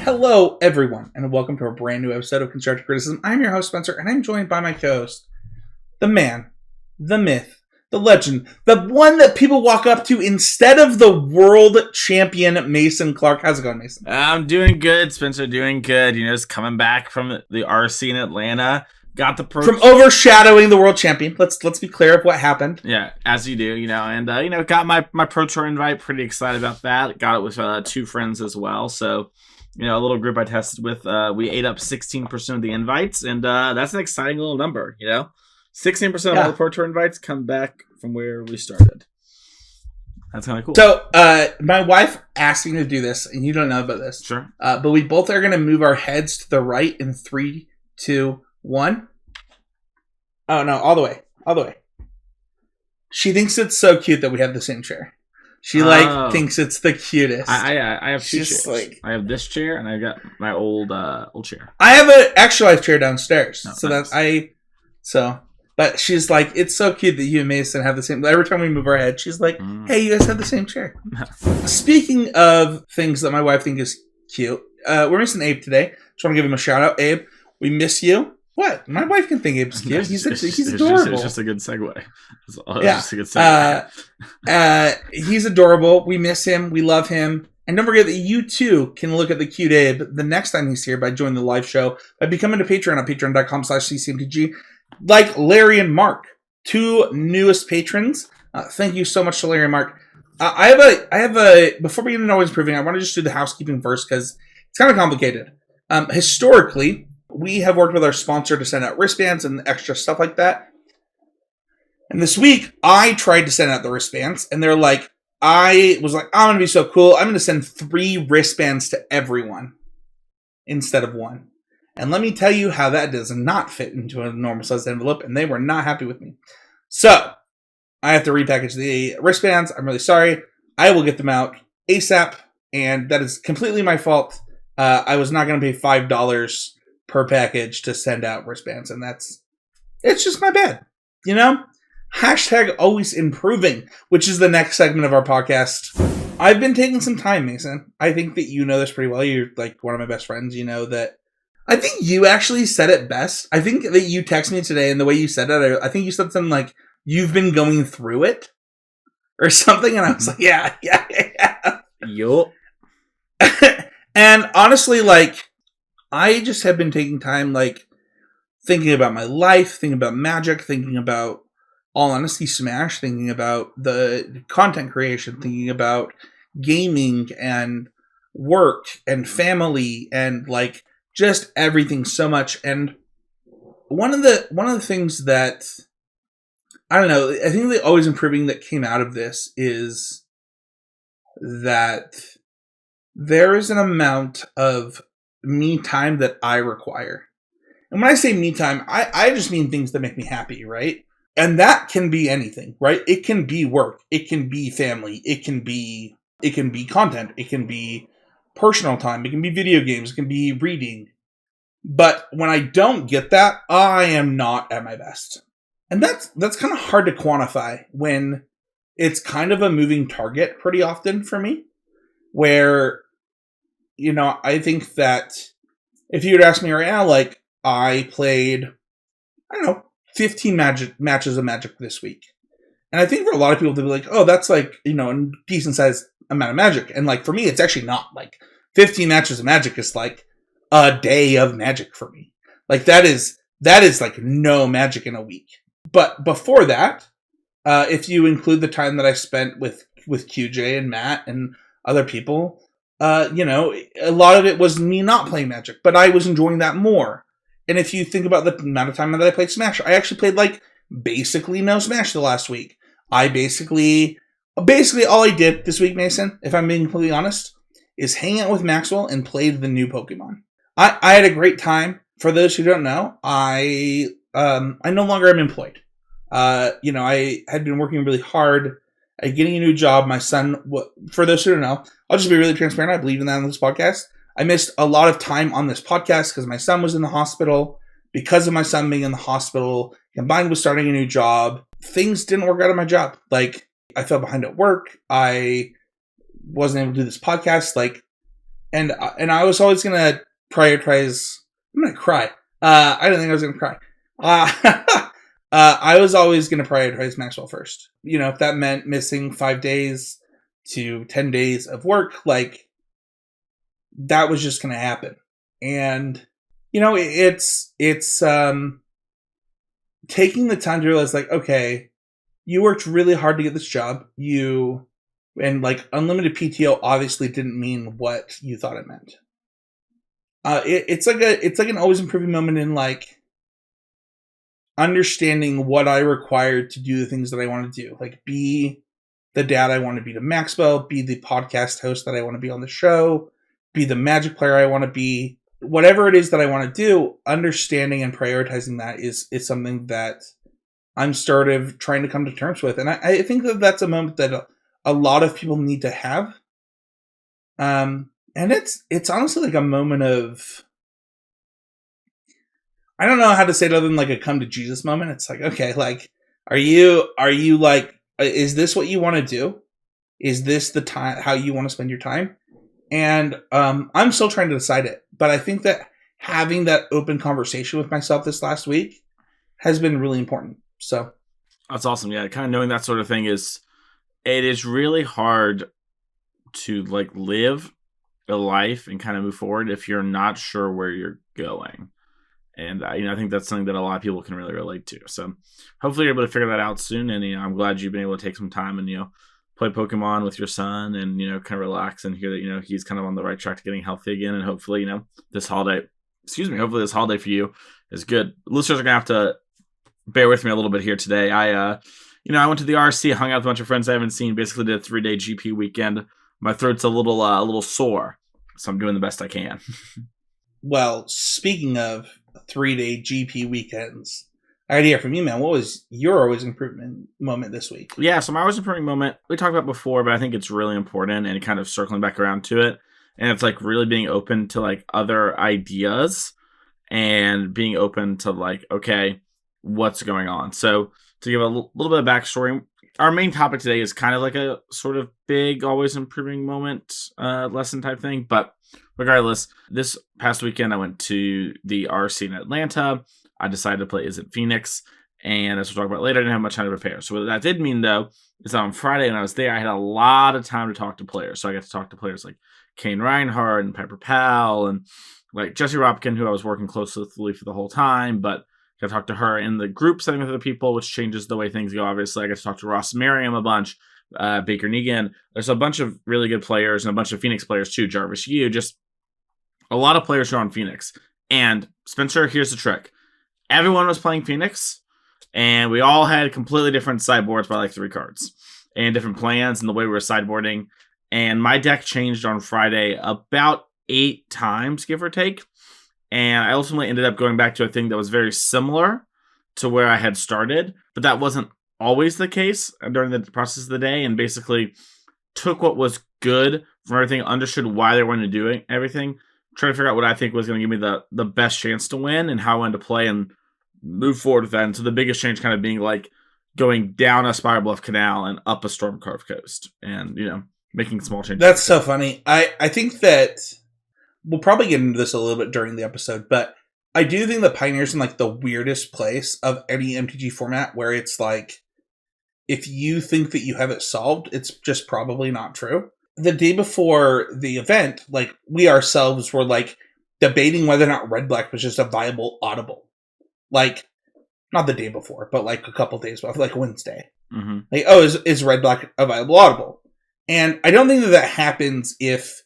Hello, everyone, and welcome to a brand new episode of Constructive Criticism. I'm your host, Spencer, and I'm joined by my co-host, the man, the myth, the legend, the one that people walk up to instead of the world champion, Mason Clark. How's it going, Mason? I'm doing good, Spencer. Doing good. You know, just coming back from the RC in Atlanta. Got the from overshadowing the world champion. Let's be clear of what happened. Yeah, as you do, and got my Pro Tour invite. Pretty excited about that. Got it with two friends as well. So, a little group I tested with. We ate up 16% of the invites, and that's an exciting little number. 16% of all the Pro Tour invites come back from where we started. That's kind of cool. So, my wife asked me to do this, and you don't know about this. Sure. But we both are going to move our heads to the right in 3, 2, 1. Oh, no, all the way. She thinks it's so cute that we have the same chair. She thinks it's the cutest. I have two chairs. I have this chair and I've got my old chair. I have an extra life chair downstairs. Nice. But she's like, it's so cute that you and Mason have the same. Every time we move our head, she's like, hey, you guys have the same chair. Speaking of things that my wife thinks is cute, we're missing Abe today. Just want to give him a shout out. Abe, we miss you. What? My wife can think Abe's cute. He's adorable. It's just a good segue. Just a good segue. He's adorable. We miss him. We love him. And don't forget that you too can look at the cute Abe the next time he's here by joining the live show by becoming a Patreon at patreon.com/ccmtg. Like Larry and Mark, two newest patrons. Thank you so much to Larry and Mark. I have a before we get into always improving, I want to just do the housekeeping first because it's kind of complicated. Historically, we have worked with our sponsor to send out wristbands and extra stuff like that. And this week, I tried to send out the wristbands, and I was like, I'm going to be so cool. I'm going to send 3 wristbands to everyone instead of 1. And let me tell you how that does not fit into a normal sized envelope, and they were not happy with me. So, I have to repackage the wristbands. I'm really sorry. I will get them out ASAP, and that is completely my fault. I was not going to pay $5 per package to send out wristbands, and it's just my bad. Hashtag always improving, which is the next segment of our podcast. I've been taking some time, Mason. I think that you know this pretty well. You're like one of my best friends. You know that. I think you actually said it best. I think that you texted me today, and the way you said it, I think you said something like, you've been going through it, or something, and I was like, yeah. Yup. And honestly, I just have been taking time, thinking about my life, thinking about Magic, thinking about, all honesty, Smash, thinking about the content creation, thinking about gaming and work and family and, just everything so much. And one of the things that, I don't know, I think the always improving that came out of this is that there is an amount of me time that I require. And when I say me time, I just mean things that make me happy, right? And that can be anything, right? It can be work. It can be family. It can be content. It can be personal time. It can be video games. It can be reading. But when I don't get that, I am not at my best. And that's kind of hard to quantify when it's kind of a moving target pretty often for me, where I think that if you would ask me right now, I played, 15 matches of Magic this week. And I think for a lot of people to be like, oh, that's a decent sized amount of Magic. And for me, it's actually not. 15 matches of Magic is a day of Magic for me. That is no Magic in a week. But before that, if you include the time that I spent with QJ and Matt and other people, a lot of it was me not playing Magic, but I was enjoying that more. And if you think about the amount of time that I played Smash, I actually played basically no Smash the last week. I basically all I did this week, Mason, if I'm being completely honest, is hang out with Maxwell and played the new Pokemon. I had a great time. For those who don't know, I no longer am employed. I had been working really hard at getting a new job. My son, for those who don't know, I'll just be really transparent. I believe in that on this podcast. I missed a lot of time on this podcast because my son was in the hospital. Because of my son being in the hospital, combined with starting a new job, things didn't work out at my job. I fell behind at work. I wasn't able to do this podcast. and I was always gonna prioritize. I'm gonna cry. I didn't think I was gonna cry. I was always gonna prioritize Maxwell first. You know, if that meant missing 5 days to 10 days of work, like that was just gonna happen. And you know, it's taking the time to realize, like, okay, you worked really hard to get this job. And like unlimited PTO obviously didn't mean what you thought it meant. It's like an always improving moment in like understanding what I required to do the things that I want to do. Like be the dad I want to be to Maxwell, be the podcast host that I want to be on the show, be the Magic player I want to be. Whatever it is that I want to do, understanding and prioritizing that is something that I'm sort of trying to come to terms with. And I think that that's a moment that a lot of people need to have. And it's honestly like a moment of, I don't know how to say it other than like a come to Jesus moment. It's like, okay, like, are you like, is this what you want to do? Is this the time, how you want to spend your time? And I'm still trying to decide it. But I think that having that open conversation with myself this last week has been really important. So that's awesome. Yeah, kind of knowing that sort of thing it is really hard to like live a life and kind of move forward if you're not sure where you're going. And I think that's something that a lot of people can really relate to. So hopefully you're able to figure that out soon. And I'm glad you've been able to take some time and play Pokemon with your son and kind of relax and hear that he's kind of on the right track to getting healthy again. And hopefully this holiday for you is good. Listeners are gonna have to bear with me a little bit here today. I went to the RC, hung out with a bunch of friends I haven't seen, basically did a 3-day GP weekend. My throat's a little sore, so I'm doing the best I can. Well, speaking of 3-day GP weekends, I gotta hear from you, man. What was your always improvement moment this week? Yeah, so my always improving moment, we talked about before, but I think it's really important and kind of circling back around to it. And it's like really being open to like other ideas and being open to like, okay, what's going on? So to give a little bit of backstory, our main topic today is kind of like a sort of big, always improving moment lesson type thing. But regardless, this past weekend I went to the RC in Atlanta. I decided to play Is It Phoenix, and as we'll talk about later, I didn't have much time to prepare. So what that did mean, though, is that on Friday when I was there, I had a lot of time to talk to players. So I got to talk to players like Kane Reinhardt and Piper Powell and like Jessie Ropkin, who I was working closely for the whole time, but got to talk to her in the group setting with other people, which changes the way things go, obviously. I got to talk to Ross Merriam a bunch, Baker Negan. There's a bunch of really good players and a bunch of Phoenix players too, Jarvis Yu, just a lot of players who are on Phoenix. And Spencer, here's the trick. Everyone was playing Phoenix, and we all had completely different sideboards by like 3 cards and different plans and the way we were sideboarding. And my deck changed on Friday about 8 times, give or take. And I ultimately ended up going back to a thing that was very similar to where I had started, but that wasn't always the case during the process of the day, and basically took what was good from everything, understood why they wanted to do everything, trying to figure out what I think was going to give me the best chance to win and how I wanted to play and move forward with that. And so the biggest change kind of being like going down a Spiral Bluff Canal and up a Storm Carved Coast and, making small changes. That's so funny. I think that we'll probably get into this a little bit during the episode, but I do think the Pioneer's in like the weirdest place of any MTG format where it's like, if you think that you have it solved, it's just probably not true. The day before the event, like we ourselves were like debating whether or not Red Black was just a viable audible. Like, not the day before, but like a couple days before, like Wednesday. Mm-hmm. Like, is Red Black a viable audible? And I don't think that happens if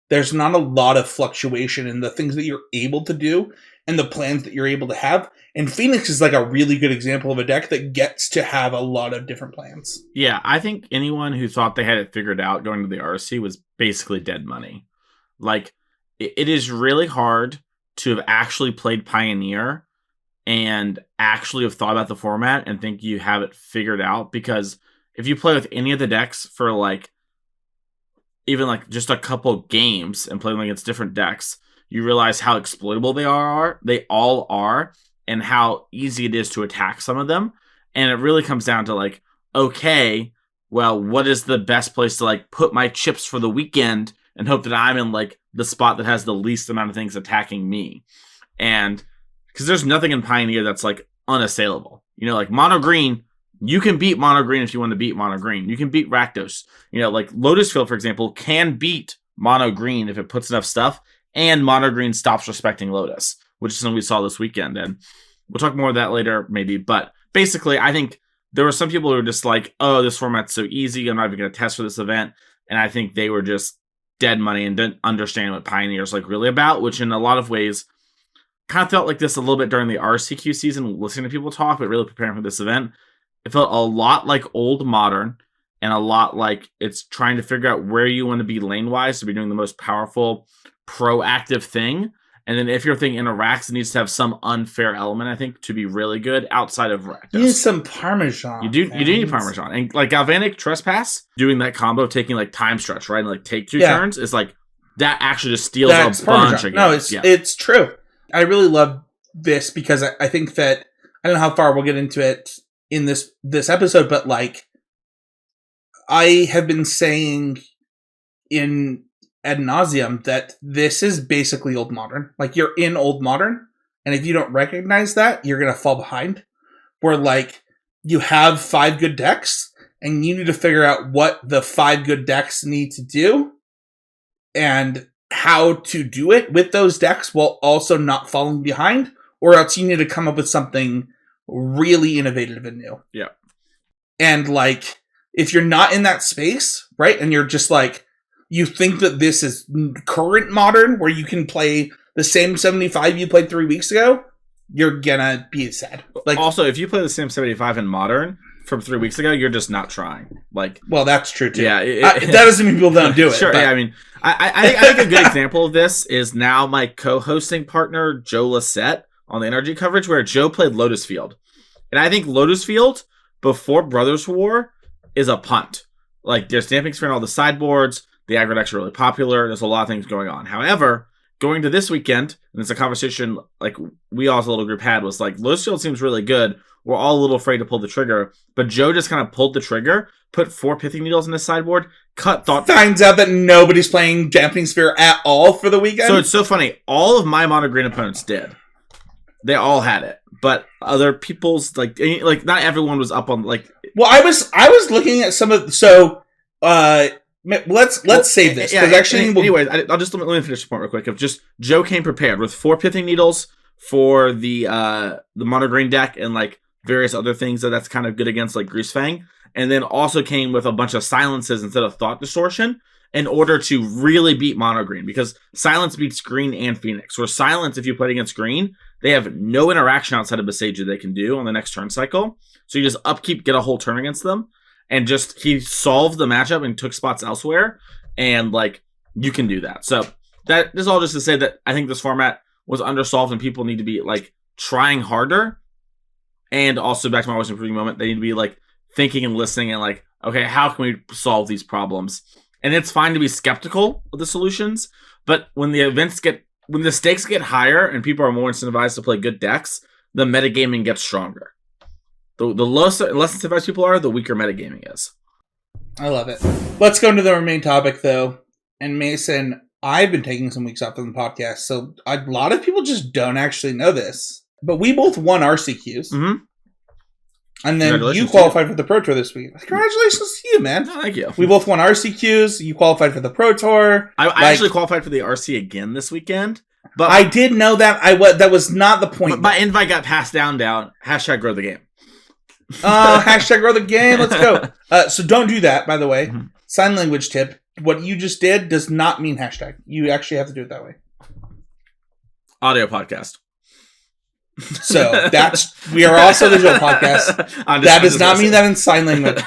there's not a lot of fluctuation in the things that you're able to do and the plans that you're able to have. And Phoenix is like a really good example of a deck that gets to have a lot of different plans. Yeah, I think anyone who thought they had it figured out going to the RC was basically dead money. Like, it is really hard to have actually played Pioneer and actually have thought about the format and think you have it figured out, because if you play with any of the decks for like even like just a couple games and play them against different decks, you realize how exploitable they all are, and how easy it is to attack some of them. And it really comes down to like, okay, well, what is the best place to like put my chips for the weekend and hope that I'm in like the spot that has the least amount of things attacking me. And because there's nothing in Pioneer that's like unassailable. You know, like mono green, you can beat mono green if you want to beat mono green. You can beat Rakdos. You know, like Lotus Field, for example, can beat mono green if it puts enough stuff, and mono green stops respecting Lotus, which is something we saw this weekend. And we'll talk more of that later, maybe. But basically, I think there were some people who were just like, oh, this format's so easy, I'm not even going to test for this event. And I think they were just dead money and didn't understand what Pioneer is like really about, which in a lot of ways kind of felt like this a little bit during the RCQ season, listening to people talk, but really preparing for this event. It felt a lot like old Modern, and a lot like it's trying to figure out where you want to be lane-wise to be doing the most powerful, proactive thing. And then if your thing interacts, it needs to have some unfair element, I think, to be really good outside of Rakdos. You need some Parmesan. You do need Parmesan. And like Galvanic Trespass, doing that combo of taking like time stretch, right? And like take 2 turns is like, that actually just steals a bunch of games. No, it's true. I really love this because I think that, I don't know how far we'll get into it in this episode, but like, I have been saying in ad nauseum that this is basically old Modern. Like, you're in old Modern, and if you don't recognize that, you're going to fall behind. Where like, you have 5 good decks, and you need to figure out what the 5 good decks need to do, and how to do it with those decks while also not falling behind, or else you need to come up with something really innovative and new. Yeah. And like, if you're not in that space, right, and you're just like, you think that this is current Modern, where you can play the same 75 you played 3 weeks ago, you're gonna be sad. Like, also, if you play the same 75 in Modern from 3 weeks ago, you're just not trying. Like, well, that's true too. Yeah, that doesn't mean people don't do it. Sure. But. Yeah, I mean, I think a good example of this is now my co-hosting partner Joe Lissette on the NRG coverage, where Joe played Lotus Field, and I think Lotus Field before Brothers War is a punt. Like, there's Stamping Sphere on all the sideboards. The aggro decks are really popular. There's a lot of things going on. However, going to this weekend, and it's a conversation like we all as a little group had, was like, Lotus Field seems really good. We're all a little afraid to pull the trigger. But Joe just kind of pulled the trigger, put 4 Pithing Needles in his sideboard, cut Thought... Finds out that nobody's playing Damping Sphere at all for the weekend. So it's so funny. All of my mono green opponents did. They all had it. But other people's, like not everyone was up on, like... Well, I was looking at some of... So, let's save this. Yeah, actually, anyways, I'll just let me finish the point real quick. Of just Joe came prepared with 4 Pithing Needles for the mono green deck, and like various other things that's kind of good against, like Greasefang, and then also came with a bunch of silences instead of Thought Distortion in order to really beat mono green, because silence beats green and Phoenix. Where silence, if you played against green, they have no interaction outside of Besage that they can do on the next turn cycle. So you just upkeep, get a whole turn against them. And just, he solved the matchup and took spots elsewhere. And, like, you can do that. So, this is all just to say that I think this format was undersolved and people need to be, like, trying harder. And also, back to my always improving moment, they need to be, like, thinking and listening and, like, okay, how can we solve these problems? And it's fine to be skeptical of the solutions. But when the stakes get higher and people are more incentivized to play good decks, the metagaming gets stronger. The less incentivized people are, the weaker metagaming is. I love it. Let's go into the main topic, though. And Mason, I've been taking some weeks off from the podcast, so a lot of people just don't actually know this. But we both won RCQs. Mm-hmm. And then you qualified for the Pro Tour this week. Congratulations to you, man. Oh, thank you. We both won RCQs. You qualified for the Pro Tour. I actually qualified for the RC again this weekend. But I did know that. That was not the point. My invite got passed down. Hashtag grow the game. Hashtag grow the game. Let's go. So don't do that, by the way. Mm-hmm. Sign language tip. What you just did does not mean hashtag. You actually have to do it that way. Audio podcast. So we are also the visual podcast. That does not mean that in sign language.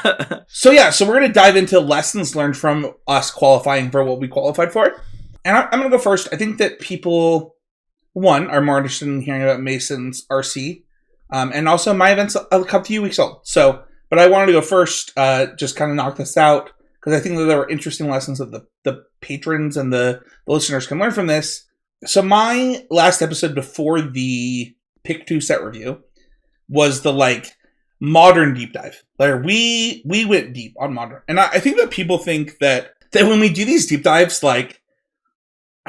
So we're going to dive into lessons learned from us qualifying for what we qualified for. And I'm going to go first. I think that people, one, are more interested in hearing about Mason's RC. And also my event's a few weeks old. But I wanted to go first, just kind of knock this out, because I think that there were interesting lessons that the patrons and the listeners can learn from this. So my last episode before the Pick 2 set review was the modern deep dive. We went deep on modern. And I think that people think that when we do these deep dives,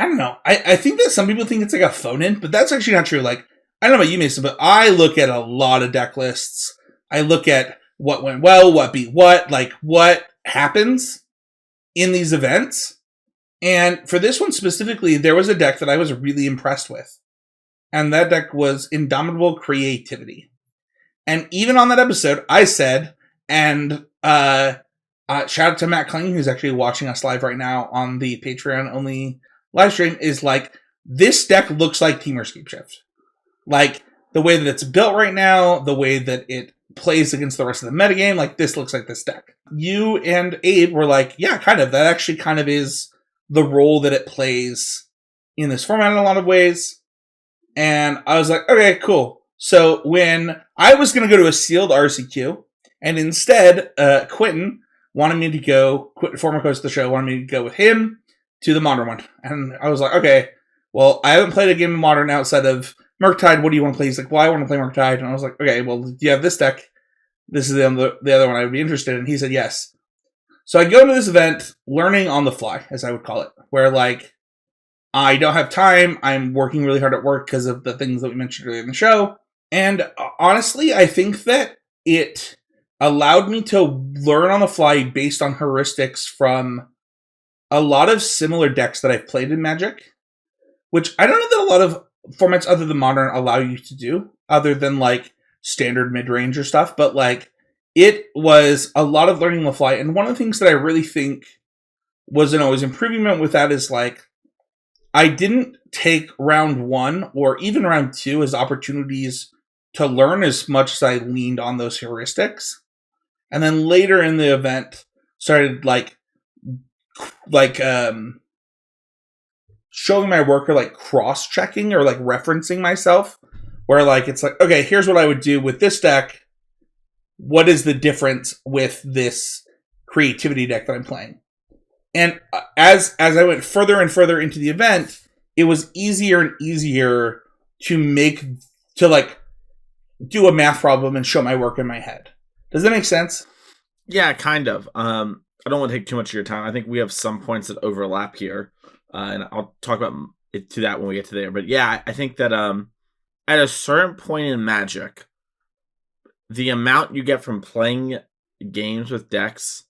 I don't know. I think that some people think it's like a phone-in, but that's actually not true. Like, I don't know about you, Mason, but I look at a lot of deck lists. I look at what went well, what beat what, like what happens in these events. And for this one specifically, there was a deck that I was really impressed with. And that deck was Indomitable Creativity. And even on that episode, I said, and shout out to Matt Kling, who's actually watching us live right now on the Patreon-only live stream, is like, this deck looks like Temur Scapeshift. Like, the way that it's built right now, the way that it plays against the rest of the metagame, like, this looks like this deck. You and Abe were like, yeah, kind of. That actually kind of is the role that it plays in this format in a lot of ways. And I was like, okay, cool. So when I was going to go to a sealed RCQ, and instead, Quentin wanted me to go, former host of the show, wanted me to go with him to the Modern one. And I was like, okay, well, I haven't played a game of Modern outside of Murktide. What do you want to play? He's like, well, I want to play Murktide. And I was like, okay, well, do you have this deck? This is the other one I would be interested in. He said yes. So I go to this event learning on the fly, as I would call it, where like I don't have time. I'm working really hard at work because of the things that we mentioned earlier in the show. And honestly, I think that it allowed me to learn on the fly based on heuristics from a lot of similar decks that I've played in Magic, which I don't know that a lot of formats other than Modern allow you to do, other than like standard mid-range or stuff. But like, it was a lot of learning on the fly. And one of the things that I really think was an always improvement with that is like, I didn't take round 1 or even round 2 as opportunities to learn as much as I leaned on those heuristics. And then later in the event started like showing my work or like cross-checking or like referencing myself, where like it's like, okay, here's what I would do with this deck. What is the difference with this creativity deck that I'm playing? And as I went further and further into the event, it was easier and easier to like do a math problem and show my work in my head. Does that make sense? Yeah, kind of. I don't want to take too much of your time. I think we have some points that overlap here, and I'll talk about it to that when we get to there. But yeah, I think that at a certain point in Magic, the amount you get from playing games with decks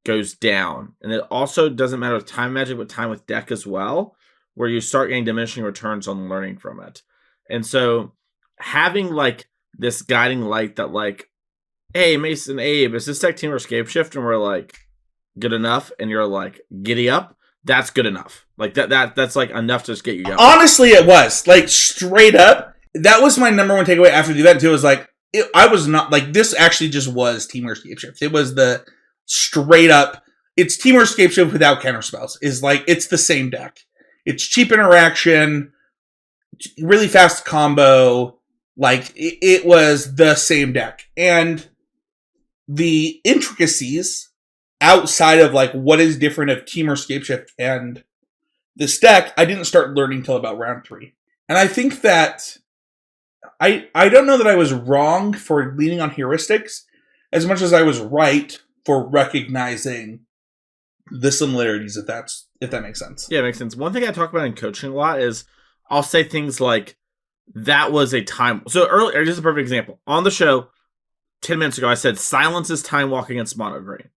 goes down. And it also doesn't matter with time Magic, but time with deck as well, where you start getting diminishing returns on learning from it. And so having like this guiding light that like, hey, Mason, Abe, is this deck Temur Scapeshift? And we're like, good enough. And you're like, giddy up. That's good enough. Like that's like enough to just get you going. Honestly, it was like straight up. That was my number one takeaway after the event too. Was like, I was not like, this actually just was Temur Scapeshift. It was the straight up, it's Temur Scapeshift without counterspells. Is like, it's the same deck. It's cheap interaction, really fast combo. Like, it was the same deck. And the intricacies outside of like what is different of Temur Scapeshift and this deck, I didn't start learning till about round 3. And I think that I don't know that I was wrong for leaning on heuristics as much as I was right for recognizing the similarities, if that makes sense. Yeah, it makes sense. One thing I talk about in coaching a lot is I'll say things like, that was a time. So earlier, just a perfect example. On the show, 10 minutes ago, I said silence is time walking against mono green.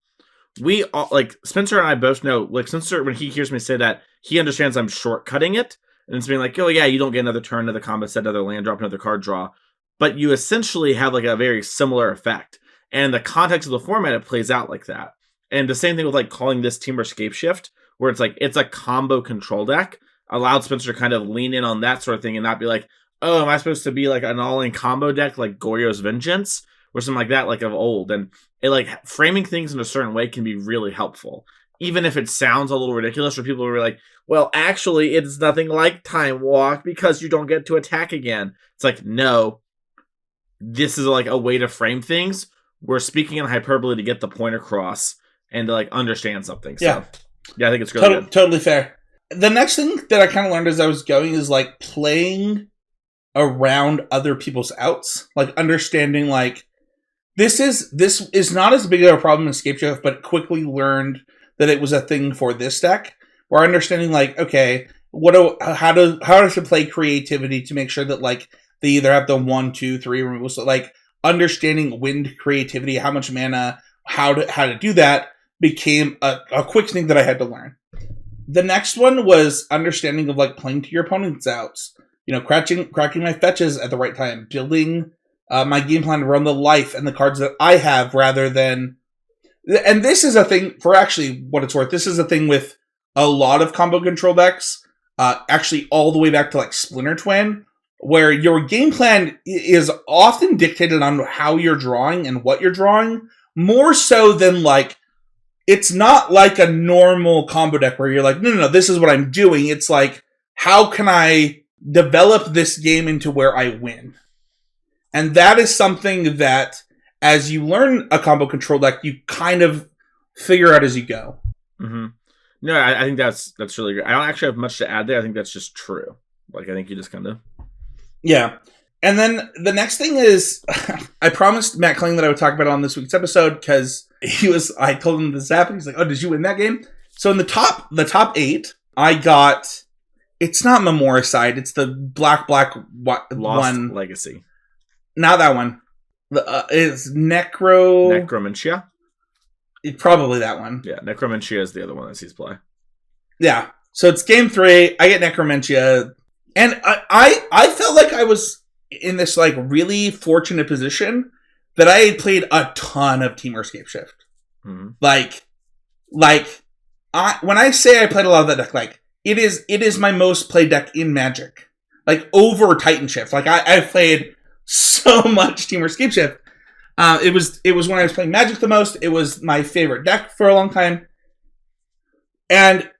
We all, like, Spencer and I both know, like, Spencer, when he hears me say that, he understands I'm shortcutting it. And it's being like, oh yeah, you don't get another turn, another combat set, another land drop, another card draw. But you essentially have like a very similar effect. And in the context of the format, it plays out like that. And the same thing with like calling this Temur Scapeshift, where it's like, it's a combo control deck, allowed Spencer to kind of lean in on that sort of thing and not be like, oh, am I supposed to be like an all-in combo deck like Goryo's Vengeance or something like that, like of old? And it like framing things in a certain way can be really helpful. Even if it sounds a little ridiculous for people who are like, well, actually, it's nothing like Time Walk because you don't get to attack again. It's like, no, this is like a way to frame things. We're speaking in hyperbole to get the point across and to like understand something. So, yeah, I think it's really good. Totally fair. The next thing that I kind of learned as I was going is like playing around other people's outs, like understanding like this is not as big of a problem in Scapeshift, but quickly learned that it was a thing for this deck. Where understanding like, okay, how to play creativity to make sure that like they either have the 1, 2, 3 removal. So like understanding wind creativity, how much mana, how to do that became a quick thing that I had to learn. The next one was understanding of like playing to your opponent's outs. Cracking my fetches at the right time, building my game plan around the life and the cards that I have rather than. And this is a thing for actually what it's worth. This is a thing with a lot of combo control decks, actually all the way back to like Splinter Twin, where your game plan is often dictated on how you're drawing and what you're drawing, more so than like, it's not like a normal combo deck where you're like, no, this is what I'm doing. It's like, how can I develop this game into where I win? And that is something that, as you learn a combo control deck, you kind of figure out as you go. Mm-hmm. No, I think that's really good. I don't actually have much to add there. I think that's just true. Like, I think you just kind of... Yeah. And then the next thing is, I promised Matt Kling that I would talk about it on this week's episode, because I told him this happened. He's like, oh, did you win that game? So in the top 8, I got, it's not Memoricide, it's the black Lost one. Legacy. Not that one. It's Necromancia? It's probably that one. Yeah, Necromancia is the other one that sees play. Yeah. So it's game 3. I get Necromancia. And I felt like I was in this like really fortunate position that I had played a ton of Team Scape Shift. Mm-hmm. When I say I played a lot of that deck, like it is my most played deck in Magic. Like over Titan Shift. Like I played so much Team Scape Shift. It was when I was playing Magic the most. It was my favorite deck for a long time. And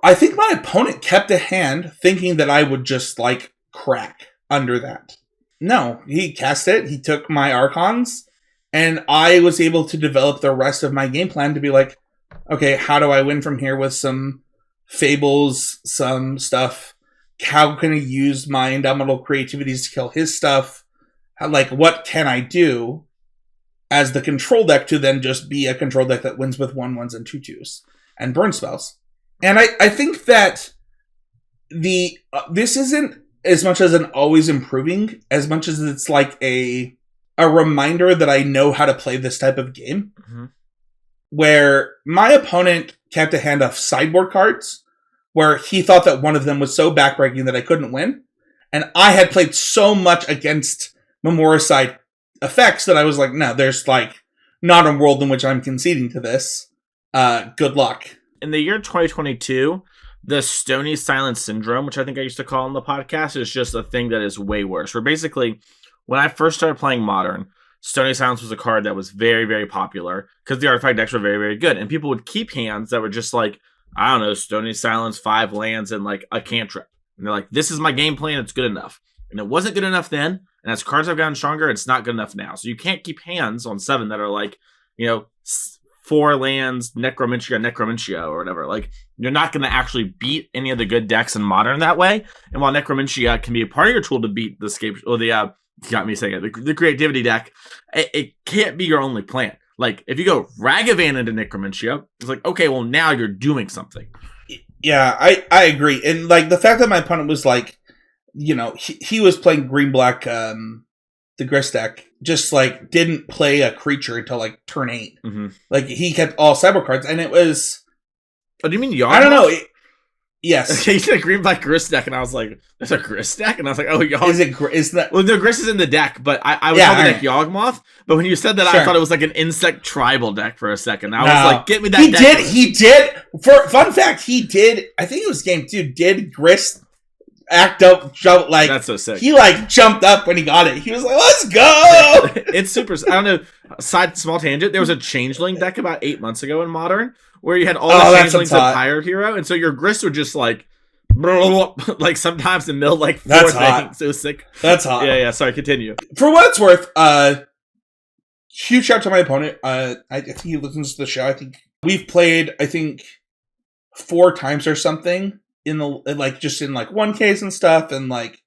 I think my opponent kept a hand thinking that I would just like crack under that. No, he cast it. He took my Archons, and I was able to develop the rest of my game plan to be like, okay, how do I win from here with some Fables, some stuff? How can I use my Indomitable Creativities to kill his stuff? What can I do as the control deck to then just be a control deck that wins with 1/1s and 2/2s and burn spells? And I think that this isn't as much as an always improving, as much as it's like a reminder that I know how to play this type of game. Mm-hmm. Where my opponent kept a hand of sideboard cards, where he thought that one of them was so backbreaking that I couldn't win. And I had played so much against Memoricide effects that I was like, no, there's like not a world in which I'm conceding to this. Good luck. In the year 2022, the Stony Silence Syndrome, which I think I used to call on the podcast, is just a thing that is way worse. Where basically, when I first started playing Modern, Stony Silence was a card that was very, very popular because the artifact decks were very, very good. And people would keep hands that were just like, I don't know, Stony Silence, 5 lands, and like a cantrip. And they're like, this is my game plan, it's good enough. And it wasn't good enough then. And as cards have gotten stronger, it's not good enough now. So you can't keep hands on 7 that are like, 4 lands, Necromancia, or whatever. Like, you're not going to actually beat any of the good decks in Modern that way. And while Necromancia can be a part of your tool to beat the Scape, or the, got me saying it, the Creativity deck, it can't be your only plan. Like, if you go Ragavan into Necromancia, it's like, okay, well, now you're doing something. Yeah, I agree. And, like, the fact that my opponent was, like, he was playing green-black, the Grist deck, just, like, didn't play a creature until, like, turn 8. Mm-hmm. Like, he kept all cyber cards, and it was... Oh, do you mean Yawgmoth? I don't know. Yes. He said a green-black Grist deck, and I was like, there's a Grist deck? And I was like, oh, Yawgmoth. Is that... Well, no, Grist is in the deck, but I was calling the deck Yawgmoth, but when you said that, sure. I thought it was like an insect tribal deck for a second. I was like, get me that deck. He did. Fun fact, he did, I think it was game 2, did Grist act up, jump, like, that's so sick. He like jumped up when he got it. He was like, let's go. It's super. I don't know. Small tangent. There was a Changeling deck about 8 months ago in Modern where you had all the Changelings of Pirate Hero, and so your Grist would just like like sometimes in mill like 4 things. It was sick. That's hot. Yeah. Sorry, continue. For what it's worth, huge shout out to my opponent. I think he listens to the show. I think we've played 4 times or something. In the just in one case and stuff, and like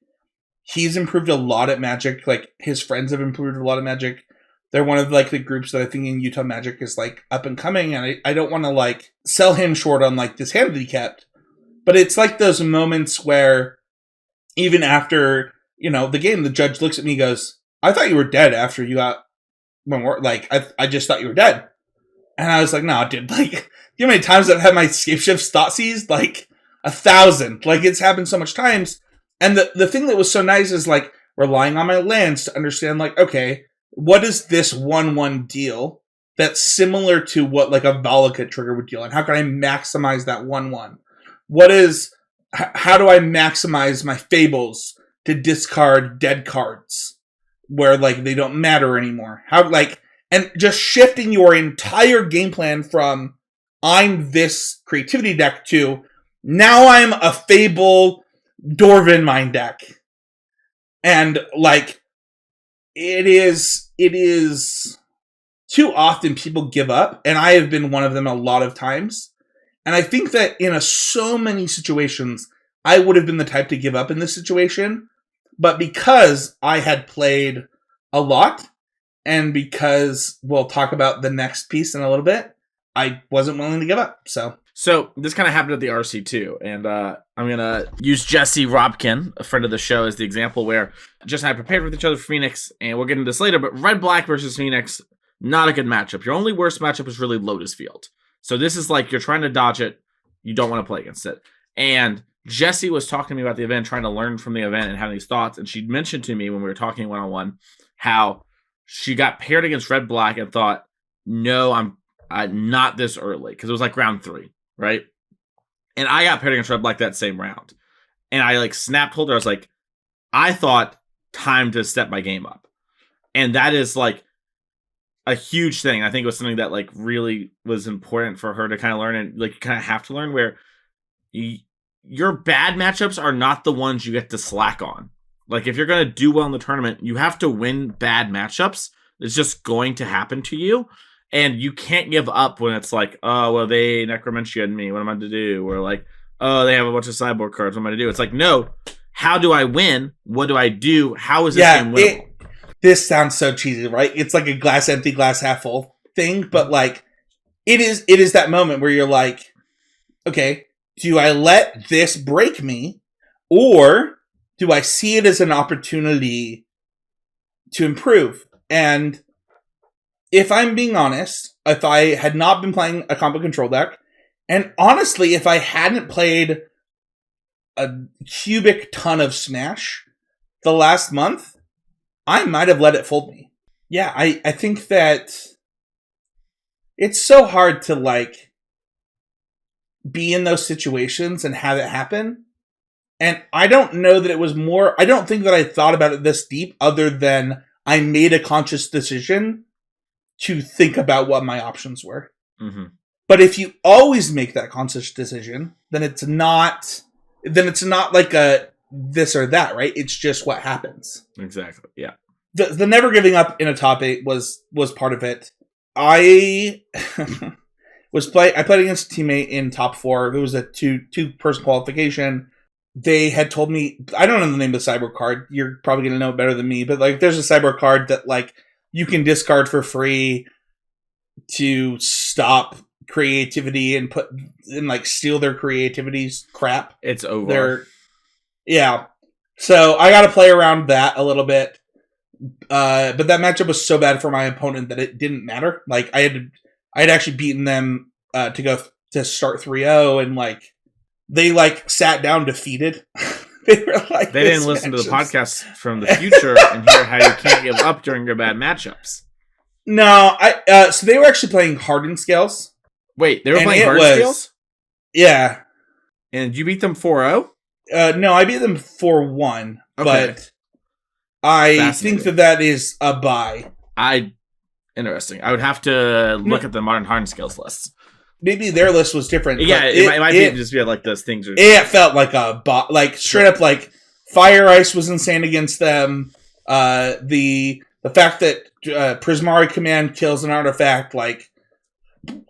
he's improved a lot at Magic. Like his friends have improved a lot of Magic. They're one of the groups that I think in Utah Magic is up and coming, and I don't want to sell him short on this hand that he kept, But it's like those moments where even after, the game, the judge looks at me and goes, I thought you were dead after you got like, I just thought you were dead. And I was like, no, dude, like, you know how many times I've had my escape shifts thought seized? Like, 1,000. Like, it's happened so much times. And the thing that was so nice is, like, relying on my lands to understand, like, okay, what is this 1/1 deal that's similar to what, like, a Valakut trigger would deal? And how can I maximize that 1/1? How do I maximize my Fables to discard dead cards where, like, they don't matter anymore? And just shifting your entire game plan from I'm this creativity deck to now I'm a Fable Dwarven Mind deck. And, like, it is too often people give up, and I have been one of them a lot of times. And I think that in so many situations, I would have been the type to give up in this situation. But because I had played a lot, and because we'll talk about the next piece in a little bit, I wasn't willing to give up. So this kind of happened at the RC too. And I'm going to use Jesse Robkin, a friend of the show, as the example where Jess and I prepared with each other for Phoenix, and we'll get into this later, but Red-Black versus Phoenix, not a good matchup. Your only worst matchup is really Lotus Field. So this is like you're trying to dodge it. You don't want to play against it. And Jesse was talking to me about the event, trying to learn from the event and having these thoughts. And she mentioned to me when we were talking one-on-one how she got paired against Red-Black and thought, no, I'm not this early. Because it was like round 3, right? And I got paired against Red-Black that same round. And I like snapped hold her. I was like, I thought time to step my game up. And that is like a huge thing. I think it was something that like really was important for her to kind of learn, and like kind of have to learn where your bad matchups are not the ones you get to slack on. Like if you're going to do well in the tournament, you have to win bad matchups. It's just going to happen to you. And you can't give up when it's like, oh, well, they necromancia'd me. What am I to do? Or like, oh, they have a bunch of sideboard cards. What am I to do? It's like, no, how do I win? What do I do? How is this game winnable? This sounds so cheesy, right? It's like a glass empty, glass half full thing. But like, it is that moment where you're like, okay, do I let this break me? Or do I see it as an opportunity to improve? And if I'm being honest, if I had not been playing a combo control deck, and honestly, if I hadn't played a cubic ton of Smash the last month, I might have let it fold me. Yeah, I think that it's so hard to like be in those situations and have it happen. And I don't know that it was more, I don't think that I thought about it this deep other than I made a conscious decision to think about what my options were. Mm-hmm. But if you always make that conscious decision, then it's not like a this or that, right? It's just what happens. Exactly. Yeah. The never giving up in a top 8 was part of it. I I played against a teammate in top 4. It was a two-person qualification. They had told me, I don't know the name of the cyber card. You're probably going to know it better than me, but like there's a cyber card that like you can discard for free to stop creativity and like steal their creativity's crap. It's over. Yeah. So I got to play around that a little bit. But that matchup was so bad for my opponent that it didn't matter. Like I had actually beaten them to go to start 3-0, and like they like sat down defeated. They were like, they didn't listen to the podcast from the future and hear how you can't give up during your bad matchups. No, so they were actually playing hardened scales. Wait, they were playing hardened scales? Yeah. And you beat them 4-0? No, I beat them 4-1. Okay. But I think that is a bye. Interesting. I would have to look at the modern hardened scales lists. Maybe their list was different. Yeah, it might just be like those things. It felt like a bot, like straight up, like Fire Ice was insane against them. The fact that Prismari Command kills an artifact, like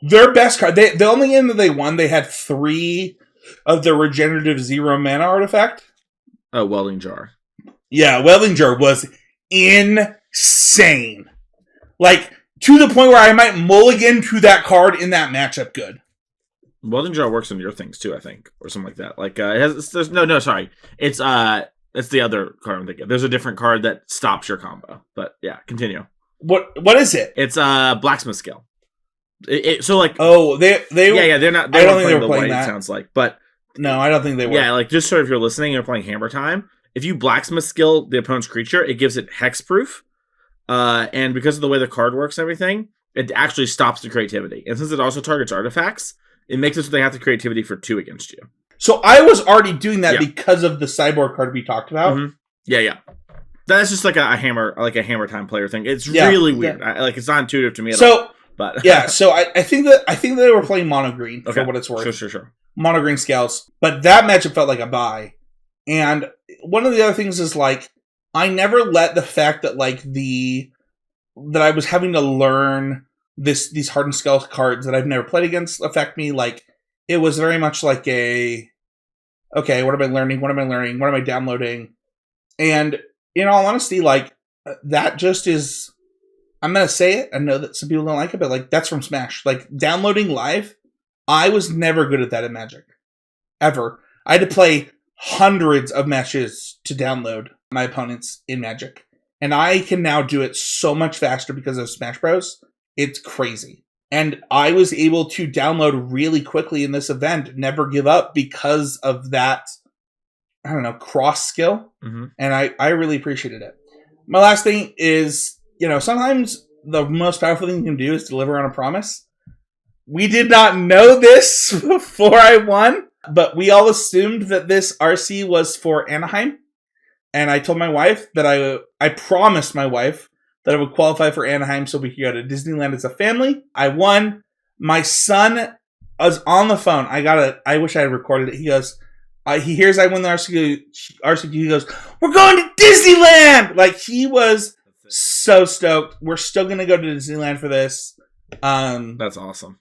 their best card. The only game that they won, they had 3 of the regenerative 0 mana artifact. Oh, Welding Jar. Yeah, Welding Jar was insane. Like, to the point where I might mulligan to that card in that matchup good. Welding Jar works on your things too, I think, or something like that. Like it has. Sorry. It's the other card I'm thinking. There's a different card that stops your combo. But yeah, continue. What is it? It's blacksmith skill. So like they they're not. I don't think they playing were playing that. It sounds like, but no, I don't think they were. Yeah, like just sort of if you're listening, and you're playing Hammer Time. If you blacksmith skill the opponent's creature, it gives it hexproof. And because of the way the card works and everything, it actually stops the creativity. And since it also targets artifacts, it makes it so they have the creativity for 2 against you. So I was already doing that because of the cyborg card we talked about. Mm-hmm. Yeah. That's just like a hammer time player thing. It's really weird. Yeah. It's not intuitive to me at all. But yeah, so I think that they were playing mono green for what it's worth. Sure. Mono green scales, but that matchup felt like a buy. And one of the other things is like I never let the fact that like that I was having to learn these hardened scale cards that I've never played against affect me. Like it was very much like okay, what am I learning? What am I downloading? And in all honesty, like that just is. I'm gonna say it. I know that some people don't like it, but like that's from Smash. Like downloading live, I was never good at that in Magic, ever. I had to play hundreds of matches to download my opponents in Magic, and I can now do it so much faster because of Smash Bros. It's crazy, and I was able to download really quickly in this event, never give up because of that. I don't know, cross skill, and I really appreciated it. My last thing is. Sometimes the most powerful thing you can do is deliver on a promise. We did not know this before I won, but we all assumed that this RC was for Anaheim. And I told my wife that I promised my wife that I would qualify for Anaheim so we could go to Disneyland as a family. I won. My son was on the phone. I wish I had recorded it. He goes, he hears I won the RCQ. He goes, "We're going to Disneyland!" Like he was so stoked. We're still gonna go to Disneyland for this. That's awesome.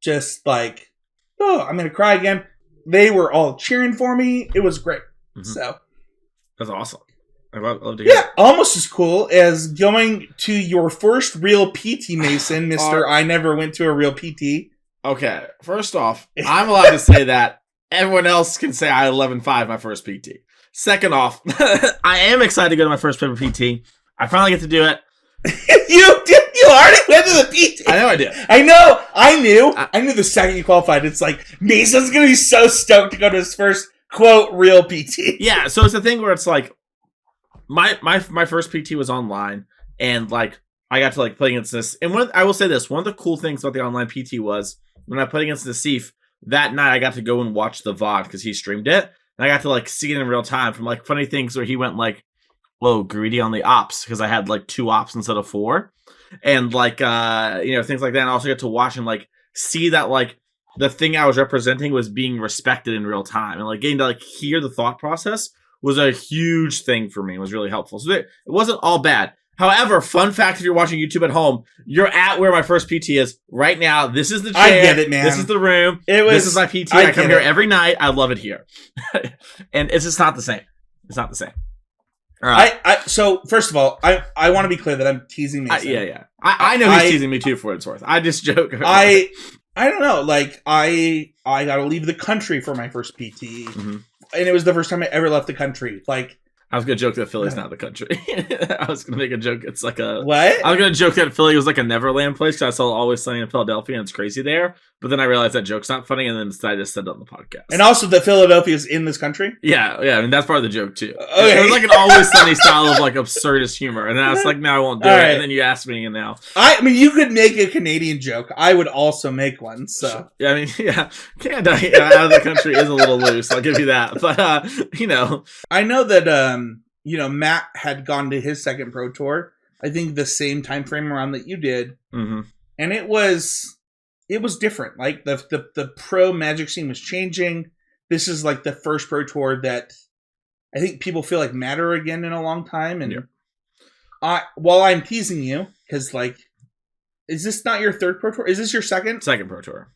Just like, I'm gonna cry again. They were all cheering for me. It was great. So that's awesome. I love to hear. Yeah, almost as cool as going to your first real PT, Mason, Mister. I never went to a real PT. Okay, first off, I'm allowed to say that. Everyone else can say I had 11.5 my first PT. Second off, I am excited to go to my first paper PT. I finally get to do it. You already went to the PT. I know I did. I know. I knew the second you qualified. It's like, Mason's going to be so stoked to go to his first, quote, real PT. Yeah, so it's the thing where it's like, my first PT was online, and like, I got to like play against this. And I will say this, one of the cool things about the online PT was, when I played against Nassif, that night I got to go and watch the VOD, because he streamed it, and I got to like see it in real time, from like funny things where he went like, whoa, greedy on the ops, because I had like 2 ops instead of 4, and like things like that. And I also get to watch and like see that like the thing I was representing was being respected in real time, and like getting to like hear the thought process was a huge thing for me. It was really helpful. So it wasn't all bad. However, fun fact, if you're watching YouTube at home, you're at where my first PT is right now. This is the chair. I get it, man. This is the room. This is my PT. I come here every night. I love it here. And it's just not the same. It's not the same. All right. So first of all, I want to be clear that I'm teasing Mason. Yeah. I know he's teasing me too for what it's worth. I just joke. I don't know. Like I got to leave the country for my first PT, and it was the first time I ever left the country. Like I was gonna joke that Philly's not the country. I was gonna make a joke. It's like a what? I was gonna joke that Philly was like a Neverland place because I saw Always Sunny in Philadelphia and it's crazy there. But then I realized that joke's not funny, and then I just said it on the podcast. And also that Philadelphia is in this country. Yeah. I mean that's part of the joke too. Okay. It was like an Always Sunny style of like absurdist humor, and then I was like, no, I won't do it. Right. And then you asked me, and now I mean, you could make a Canadian joke. I would also make one. So yeah, I mean, yeah, Canada out of the country is a little loose. I'll give you that. But I know that Matt had gone to his second pro tour. I think the same time frame around that you did, and it was different. Like the pro Magic scene was changing. This is like the first pro tour that I think people feel like matter again in a long time. And while I'm teasing you, because like, is this not your third pro tour? Is this your second? Second pro tour.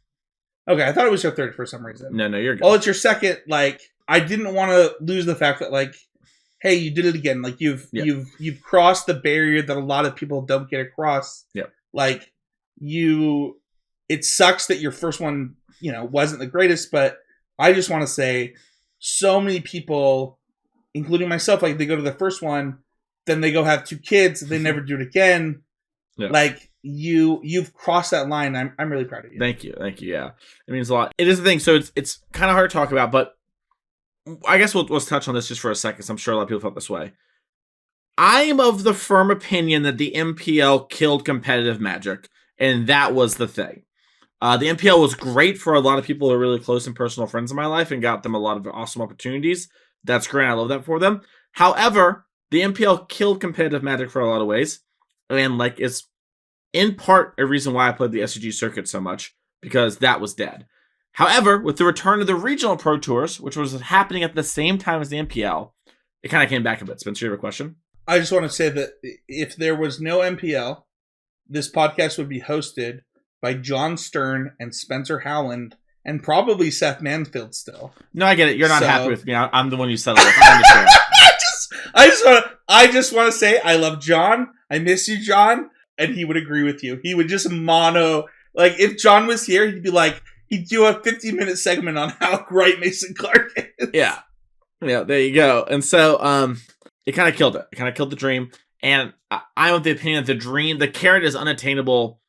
Okay, I thought it was your third for some reason. No, you're good. Well, it's your second. Like, I didn't want to lose the fact that like, hey, you did it again. Like you've crossed the barrier that a lot of people don't get across. Yep. Like it sucks that your first one wasn't the greatest, but I just want to say so many people, including myself, like they go to the first one, then they go have 2 kids, they never do it again. Yeah. Like you've crossed that line. I'm really proud of you. Thank you. Yeah, it means a lot. It is the thing. So it's kind of hard to talk about, but I guess let's touch on this just for a second. I'm sure a lot of people felt this way. I am of the firm opinion that the MPL killed competitive Magic, and that was the thing. The MPL was great for a lot of people who are really close and personal friends in my life and got them a lot of awesome opportunities. That's great. I love that for them. However, the MPL killed competitive Magic for a lot of ways. And it's in part a reason why I played the SCG circuit so much, because that was dead. However, with the return of the regional Pro Tours, which was happening at the same time as the MPL, it kind of came back a bit. Spencer, you have a question? I just want to say that if there was no MPL, this podcast would be hosted by John Stern and Spencer Howland and probably Seth Manfield still. No, I get it. You're not happy with me. I'm the one you settled with. I understand. I just want to say I love John. I miss you, John. And he would agree with you. He would just if John was here, he'd do a 15-minute segment on how great Mason Clark is. Yeah. Yeah, there you go. And so, it kind of killed it. It kind of killed the dream. And I'm of the opinion that the carrot is unattainable.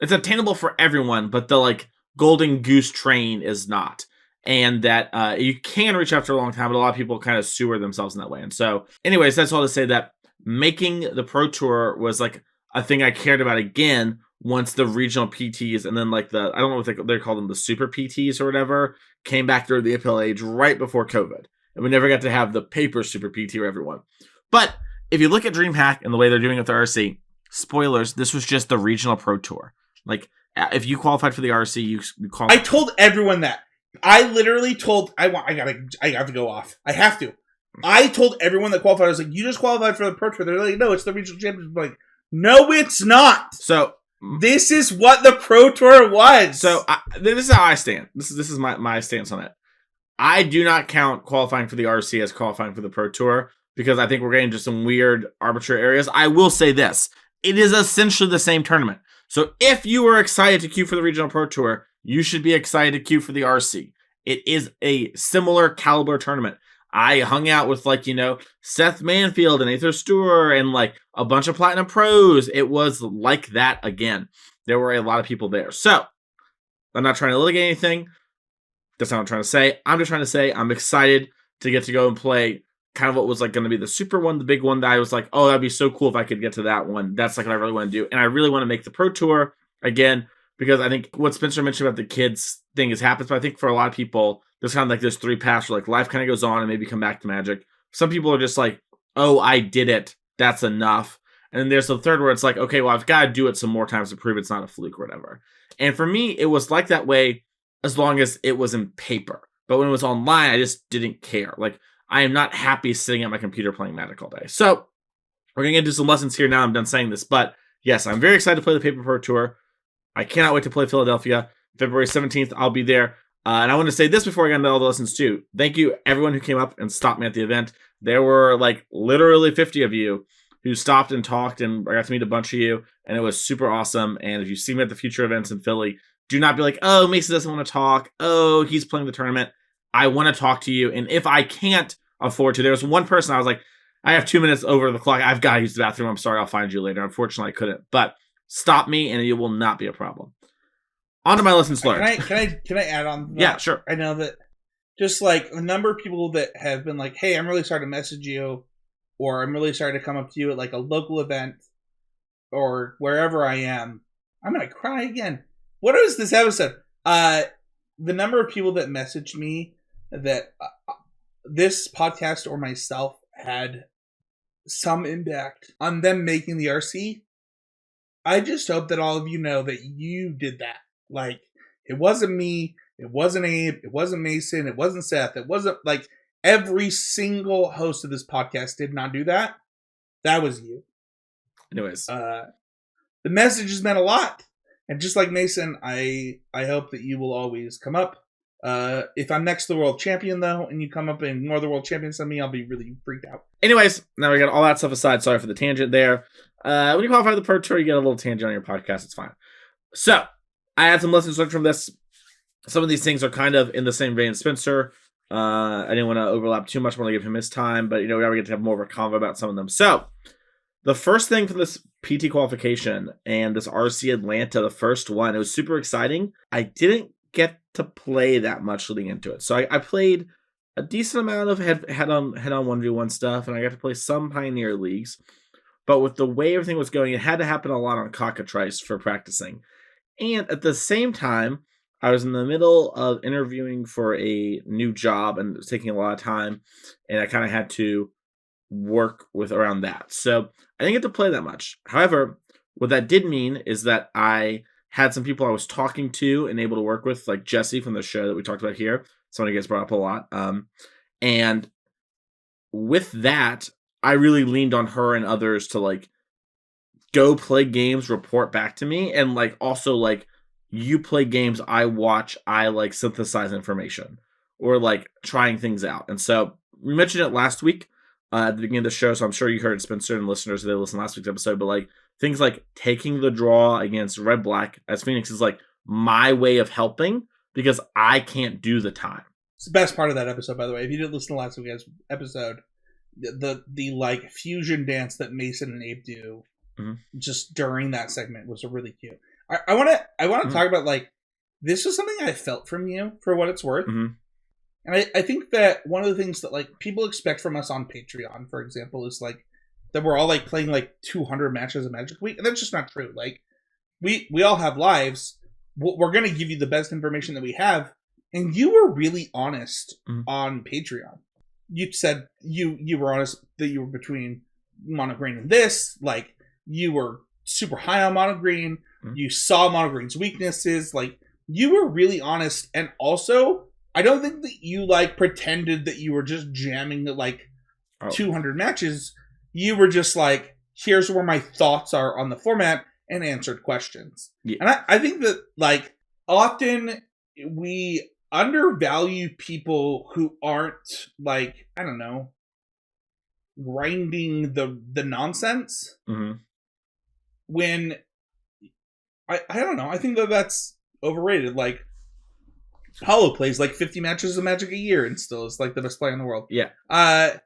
It's attainable for everyone, but the golden goose train is not. And that you can reach after a long time, but a lot of people kind of sewer themselves in that way. And so, anyways, that's all to say that making the Pro Tour was a thing I cared about again once the regional PTs and then I don't know what they call them, the super PTs or whatever, came back during the APL age right before COVID. And we never got to have the paper super PT for everyone. But if you look at DreamHack and the way they're doing it with the RC, spoilers, this was just the regional Pro Tour. If you qualified for the RC, you qualified. I told everyone that. I literally told I have to go off. I have to. I told everyone that qualified. I was like, you just qualified for the Pro Tour. They're like, no, it's the regional championship. I'm like, no, it's not. So this is what the Pro Tour was. So this is how I stand. This is my stance on it. I do not count qualifying for the RC as qualifying for the Pro Tour because I think we're getting into some weird arbitrary areas. I will say this. It is essentially the same tournament. So if you were excited to queue for the Regional Pro Tour, you should be excited to queue for the RC. It is a similar caliber tournament. I hung out with Seth Manfield and Aether Stewart and a bunch of Platinum Pros. It was like that again. There were a lot of people there. So I'm not trying to litigate anything. That's not what I'm trying to say. I'm just trying to say I'm excited to get to go and play kind of what was going to be the super one, the big one that I was oh, that'd be so cool if I could get to that one. That's what I really want to do. And I really want to make the Pro Tour again, because I think what Spencer mentioned about the kids thing happens, but I think for a lot of people, there's kind of this 3 paths where life kind of goes on and maybe come back to Magic. Some people are just oh, I did it. That's enough. And then there's the third where it's okay, well, I've got to do it some more times to prove it's not a fluke or whatever. And for me, it was that way as long as it was in paper. But when it was online, I just didn't care. I am not happy sitting at my computer playing Magic all day. So we're going to get into some lessons here now. I'm done saying this. But yes, I'm very excited to play the Paper Pro Tour. I cannot wait to play Philadelphia. February 17th, I'll be there. And I want to say this before I get into all the lessons too. Thank you, everyone who came up and stopped me at the event. There were literally 50 of you who stopped and talked, and I got to meet a bunch of you, and it was super awesome. And if you see me at the future events in Philly, do not be oh, Mason doesn't want to talk. Oh, he's playing the tournament. I want to talk to you. And if I can't afford to, there was one person I was I have 2 minutes over the clock. I've got to use the bathroom. I'm sorry. I'll find you later. Unfortunately, I couldn't. But stop me, and it will not be a problem. On to my lessons learned. Can I add on? Yeah, sure. I know that just a number of people that have been hey, I'm really sorry to message you, or I'm really sorry to come up to you at a local event or wherever I am. I'm going to cry again. What is this episode? The number of people that messaged me that this podcast or myself had some impact on them making the RC. I just hope that all of you know that you did that. It wasn't me, it wasn't Abe, it wasn't Mason, it wasn't Seth, it wasn't every single host of this podcast did not do that. That was you. Anyways. The message has meant a lot. And just like Mason, I hope that you will always come up. If I'm next to the world champion, though, and you come up and ignore the world champions on me, I'll be really freaked out. Anyways, now we got all that stuff aside. Sorry for the tangent there. When you qualify for the Pro Tour, you get a little tangent on your podcast. It's fine. So, I had some lessons learned from this. some of these things are kind of in the same vein as Spencer. I didn't want to overlap too much. I want to give him his time, but we get to have more of a convo about some of them. So the first thing for this PT qualification and this RC Atlanta, the first one, it was super exciting. I didn't get to play that much leading into it. So I played a decent amount of head-on 1v1 stuff, and I got to play some Pioneer Leagues. But with the way everything was going, it had to happen a lot on cockatrice for practicing. And at the same time, I was in the middle of interviewing for a new job, and it was taking a lot of time, and I kind of had to work with around that. So I didn't get to play that much. However, what that did mean is that I had some people I was talking to and able to work with, like Jesse from the show that we talked about here. Someone who gets brought up a lot. And with that, I really leaned on her and others to like go play games, report back to me, and like also like you play games, I watch, I like synthesize information or like trying things out. And so we mentioned it last week at the beginning of the show, so I'm sure you heard Spencer and listeners that listened last week's episode, but like things like taking the draw against Red Black as Phoenix is like my way of helping because I can't do the time. It's the best part of that episode, by the way. If you didn't listen to last week's episode, the like fusion dance that Mason and Abe do just during that segment was really cute. I want to talk about like this is something I felt from you for what it's worth. And I think that one of the things that like people expect from us on Patreon, for example, is like that we're all like playing like 200 matches of Magic a week, and that's just not true. Like we all have lives. We're going to give you the best information that we have, and you were really honest on Patreon. You said you were honest that you were between Mono Green and this. Like you were super high on Mono Green. You saw Mono Green's weaknesses. Like you were really honest, and also I don't think that you like pretended that you were just jamming the like 200 matches. You were just like, here's where my thoughts are on the format and answered questions. Yeah. And I think that like often we undervalue people who aren't like, I don't know, grinding the nonsense when I don't know. I think that that's overrated. Like Hollow plays like 50 matches of Magic a year and still is like the best player in the world. Yeah. I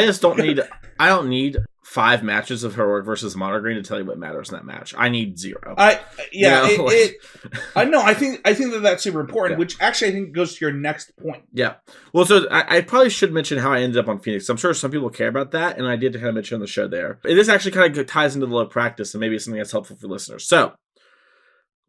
just don't need I don't need 5 matches of Heroic versus Mono Green to tell you what matters in that match. I need 0. I think that that's super important, which actually I think goes to your next point. Yeah. Well, so I probably should mention how I ended up on Phoenix. I'm sure some people care about that, and I did kind of mention on the show there. But this actually kind of ties into the low practice, and maybe it's something that's helpful for listeners. So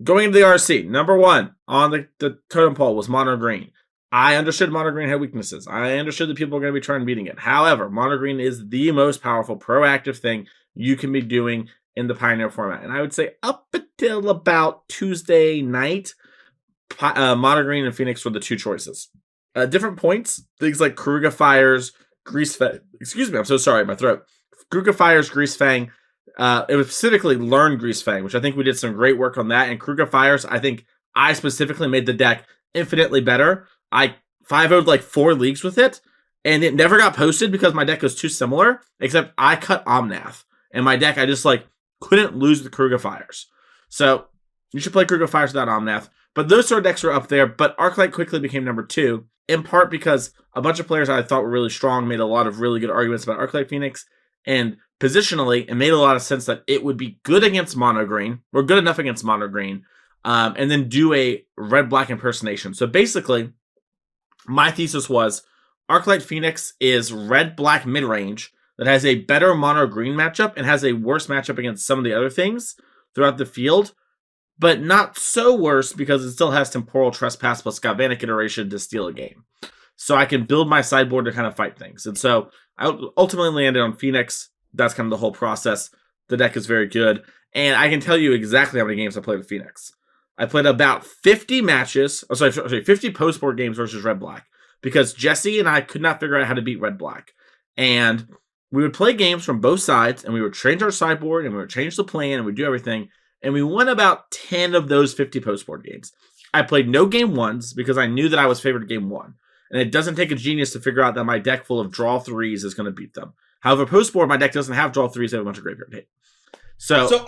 going into the RC, number 1 on the totem pole was Mono Green. I understood Mono Green had weaknesses. I understood that people are going to be trying beating it. However, Mono Green is the most powerful proactive thing you can be doing in the Pioneer format. And I would say up until about Tuesday night, Mono Green and Phoenix were the 2 choices. Different points, things like Kruga Fires, Grease Fang. Excuse me, I'm so sorry, my throat. Kruga Fires, Grease Fang. It was specifically Learn Grease Fang, which I think we did some great work on that. And Kruga Fires, I think I specifically made the deck infinitely better. I 5-0'd like 4 leagues with it, and it never got posted because my deck was too similar, except I cut Omnath. And my deck, I just like couldn't lose the Kruga Fires. So you should play Kruga Fires without Omnath. But those sort of decks were up there, but Arclight quickly became number 2, in part because a bunch of players I thought were really strong made a lot of really good arguments about Arclight Phoenix, and positionally, it made a lot of sense that it would be good against Mono Green, or good enough against Mono Green, and then do a red-black impersonation. So basically, my thesis was Arclight Phoenix is red-black mid-range that has a better mono-green matchup and has a worse matchup against some of the other things throughout the field, but not so worse because it still has Temporal Trespass plus Galvanic Iteration to steal a game. So I can build my sideboard to kind of fight things. And so I ultimately landed on Phoenix. That's kind of the whole process. The deck is very good. And I can tell you exactly how many games I played with Phoenix. I played about 50 matches, 50 post-board games versus Red-Black, because Jesse and I could not figure out how to beat Red-Black. And we would play games from both sides, and we would change our sideboard, and we would change the plan, and we'd do everything. And we won about 10 of those 50 post-board games. I played no game 1s because I knew that I was favored game 1. And it doesn't take a genius to figure out that my deck full of draw 3s is going to beat them. However, post-board, my deck doesn't have draw 3s, I have a bunch of graveyard hate. So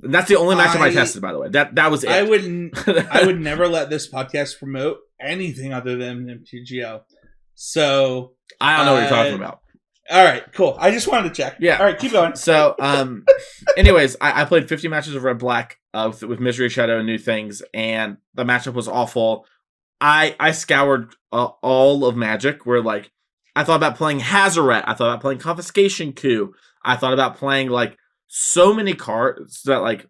That's the only matchup I tested, by the way. That was it. I would never let this podcast promote anything other than MTGO. So I don't know what you're talking about. All right, cool. I just wanted to check. Yeah. All right, keep going. So, anyways, I played 50 matches of Red Black with Misery Shadow and new things, and the matchup was awful. I scoured all of Magic. Where like I thought about playing Hazaret. I thought about playing Confiscation Coup. I thought about playing like so many cards that like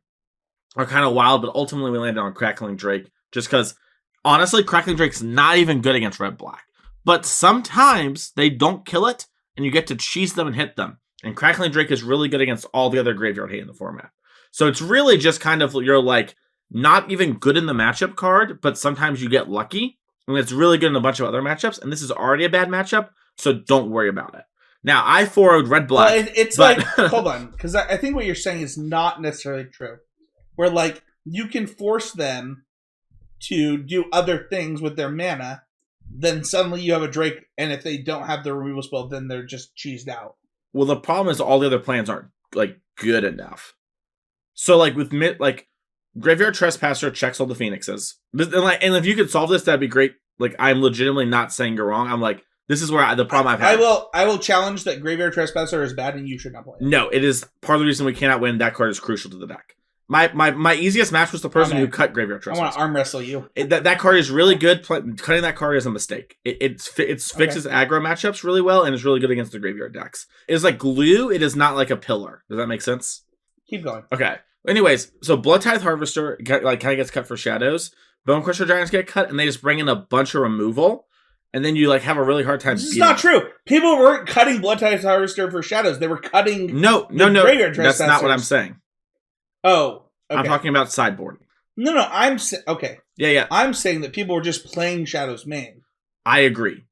are kind of wild, but ultimately we landed on Crackling Drake just because honestly, Crackling Drake's not even good against Red Black. But sometimes they don't kill it, and you get to cheese them and hit them. And Crackling Drake is really good against all the other graveyard hate in the format. So it's really just kind of you're like not even good in the matchup card, but sometimes you get lucky, and it's really good in a bunch of other matchups. And this is already a bad matchup, so don't worry about it. Now, I forward Red Black. Well, it's like, hold on, because I think what you're saying is not necessarily true. Where, like, you can force them to do other things with their mana, then suddenly you have a Drake, and if they don't have the removal spell, then they're just cheesed out. Well, the problem is all the other plans aren't, like, good enough. So, like, with Graveyard Trespasser checks all the Phoenixes. And if you could solve this, that'd be great. Like, I'm legitimately not saying you're wrong. I'm like, this is where the problem I've had. I will challenge that Graveyard Trespasser is bad and you should not play it. No, it is part of the reason we cannot win. That card is crucial to the deck. My easiest match was the person who cut Graveyard Trespasser. I want to arm wrestle you. That card is really good. Cutting that card is a mistake. It fixes aggro matchups really well, and it's really good against the graveyard decks. It is like glue. It is not like a pillar. Does that make sense? Keep going. Okay. Anyways, so Blood Tithe Harvester like kind of gets cut for shadows. Bone Crusher Giants get cut, and they just bring in a bunch of removal. And then you like have a really hard time. This is not true. People weren't cutting Blood Tithe Harvester for shadows. They were cutting. No. That's not what I'm saying. Oh, okay. I'm talking about sideboard. No. Okay. Yeah. I'm saying that people were just playing Shadows main. I agree.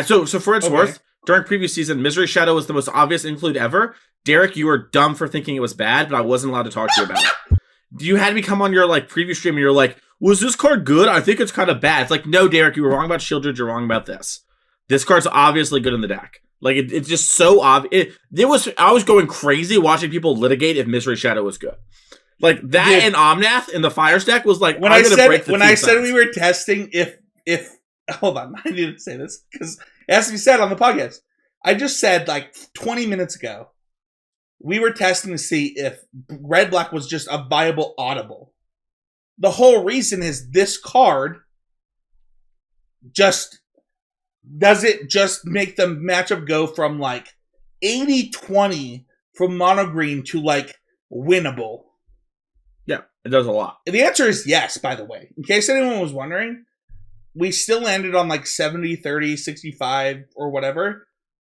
So for its worth, during previous season, Misery Shadow was the most obvious include ever. Derek, you were dumb for thinking it was bad, but I wasn't allowed to talk to you about it. You had me come on your like previous stream, and you're like, was this card good? I think it's kind of bad. It's like, no, Derek, you were wrong about Shieldred. You're wrong about this. This card's obviously good in the deck. Like, it's just so obvious. I was going crazy watching people litigate if Misery Shadow was good. Like, that and Omnath in the Fires deck was like, when I said we were testing if hold on, I need to say this because it has to be said on the podcast. I just said like 20 minutes ago, we were testing to see if Red Black was just a viable audible. The whole reason is this card just make the matchup go from like 80-20 from mono green to like winnable. Yeah, it does a lot. The answer is yes, by the way. In case anyone was wondering, we still landed on like 70-30, 65 or whatever.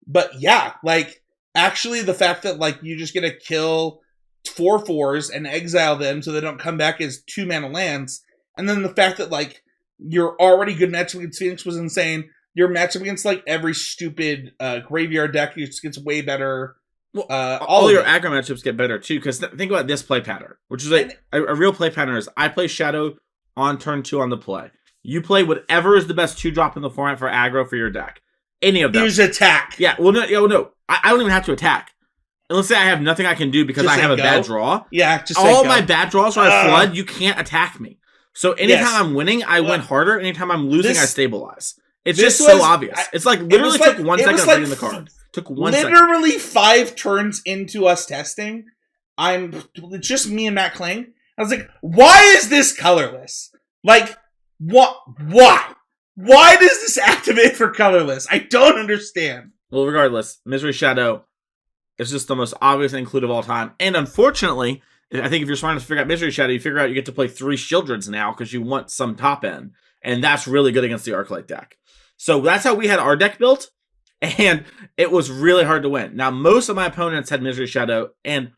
But yeah, like actually the fact that like you just get to kill 4/4s and exile them so they don't come back as 2-mana lands. And then the fact that like your already good matchup against Phoenix was insane. Your matchup against like every stupid graveyard deck just gets way better. Well, all your aggro matchups get better too, because think about this play pattern, which is like a real play pattern is I play Shadow on turn 2 on the play. You play whatever is the best 2-drop in the format for aggro for your deck. Any of them. Use attack. Yeah, well, no. I don't even have to attack. And let's say I have nothing I can do because I have a bad draw. Yeah, just all my bad draws are flood. You can't attack me. So anytime I'm winning, I win harder. Anytime I'm losing, I stabilize. It's just so obvious. It's like literally took 1 second to bring in the card. Took 1 second. Literally 5 turns into us testing. It's just me and Matt Kling. I was like, why is this colorless? Like, what? Why? Why does this activate for colorless? I don't understand. Well, regardless, Misery Shadow is just the most obvious include of all time. And unfortunately, I think if you're smart enough to figure out Misery Shadow, you figure out you get to play 3 Shieldreds now because you want some top end. And that's really good against the Arclight deck. So that's how we had our deck built. And it was really hard to win. Now, most of my opponents had Misery Shadow. And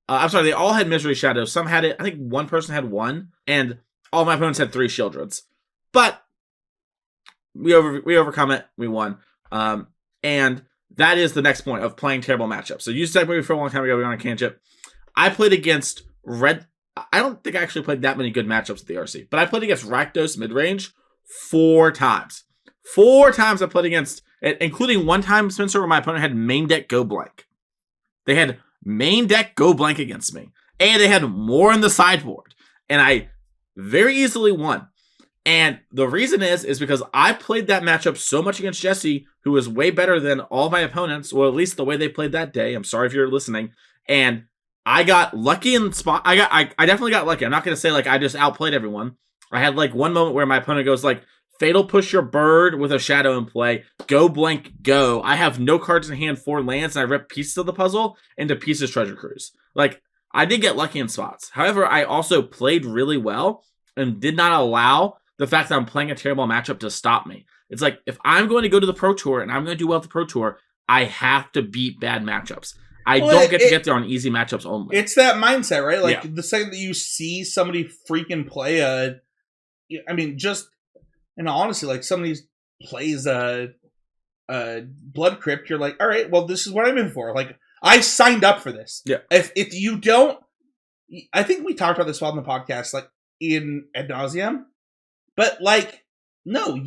I'm sorry, they all had Misery Shadow. Some had it. I think one person had 1. And all my opponents had 3 Shieldreds. But we overcome it. We won. And that is the next point of playing terrible matchups. So you said maybe for a long time ago we were on a cantrip. I played against Red. I don't think I actually played that many good matchups at the RC, but I played against Rakdos midrange 4 times. 4 times I played against, including one time, Spencer, where my opponent had main deck go blank. They had main deck go blank against me. and they had more in the sideboard, and I very easily won. And the reason is because I played that matchup so much against Jesse, who was way better than all my opponents, or at least the way they played that day. I'm sorry if you're listening. And I got lucky in the spot. I definitely got lucky. I'm not going to say like I just outplayed everyone. I had like one moment where my opponent goes like, fatal push your bird with a shadow in play. Go blank, go. I have no cards in hand, 4 lands, and I rip pieces of the puzzle into pieces treasure cruise. Like, I did get lucky in spots. However, I also played really well and did not allow the fact that I'm playing a terrible matchup to stop me. It's like, if I'm going to go to the Pro Tour and I'm going to do well at the Pro Tour, I have to beat bad matchups. I don't get to get there on easy matchups only. It's that mindset, right? Like, the second that you see somebody freaking play just, and honestly, like, somebody plays a Blood Crypt, you're like, all right, well, this is what I'm in for. Like, I signed up for this. Yeah. If you don't, I think we talked about this on the podcast, like, ad nauseum. But, like, no,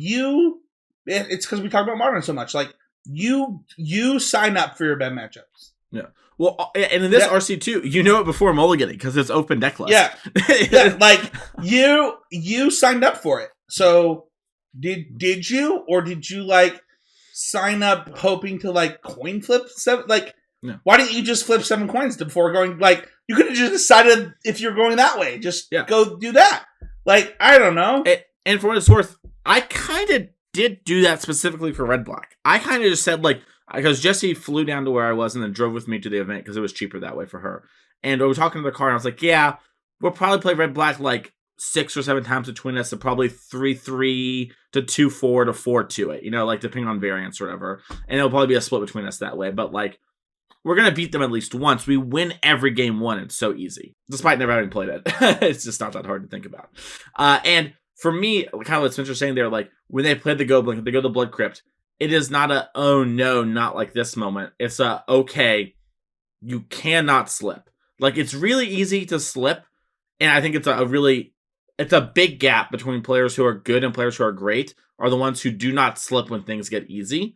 it's because we talk about Modern so much. Like, you sign up for your bad matchups. Yeah. Well, and in this RC too, you know it before mulliganing because it's open deck list. Yeah. Like, you signed up for it. So, did you? Or did you, like, sign up hoping to, like, coin flip 7? Like, why didn't you just flip 7 coins before going, like, you could have just decided if you're going that way. Just go do that. Like, I don't know. And for what it's worth, I kind of did do that specifically for Red Black. I kind of just said, like, because Jessie flew down to where I was and then drove with me to the event because it was cheaper that way for her. And we were talking to the car, and I was like, yeah, we'll probably play Red Black like 6 or 7 times between us, and probably 3-3 to 2-4 to 4-2 it, you know, like depending on variance or whatever. And it'll probably be a split between us that way. But, like, we're going to beat them at least once. We win every game 1. It's so easy, despite never having played it. It's just not that hard to think about. And for me, kind of what Spencer's saying there, like, when they played the Go Blink, they go to the Blood Crypt, it is not a, oh no, not like this moment. It's a, okay, you cannot slip. Like, it's really easy to slip, and I think it's a big gap between players who are good and players who are great are the ones who do not slip when things get easy,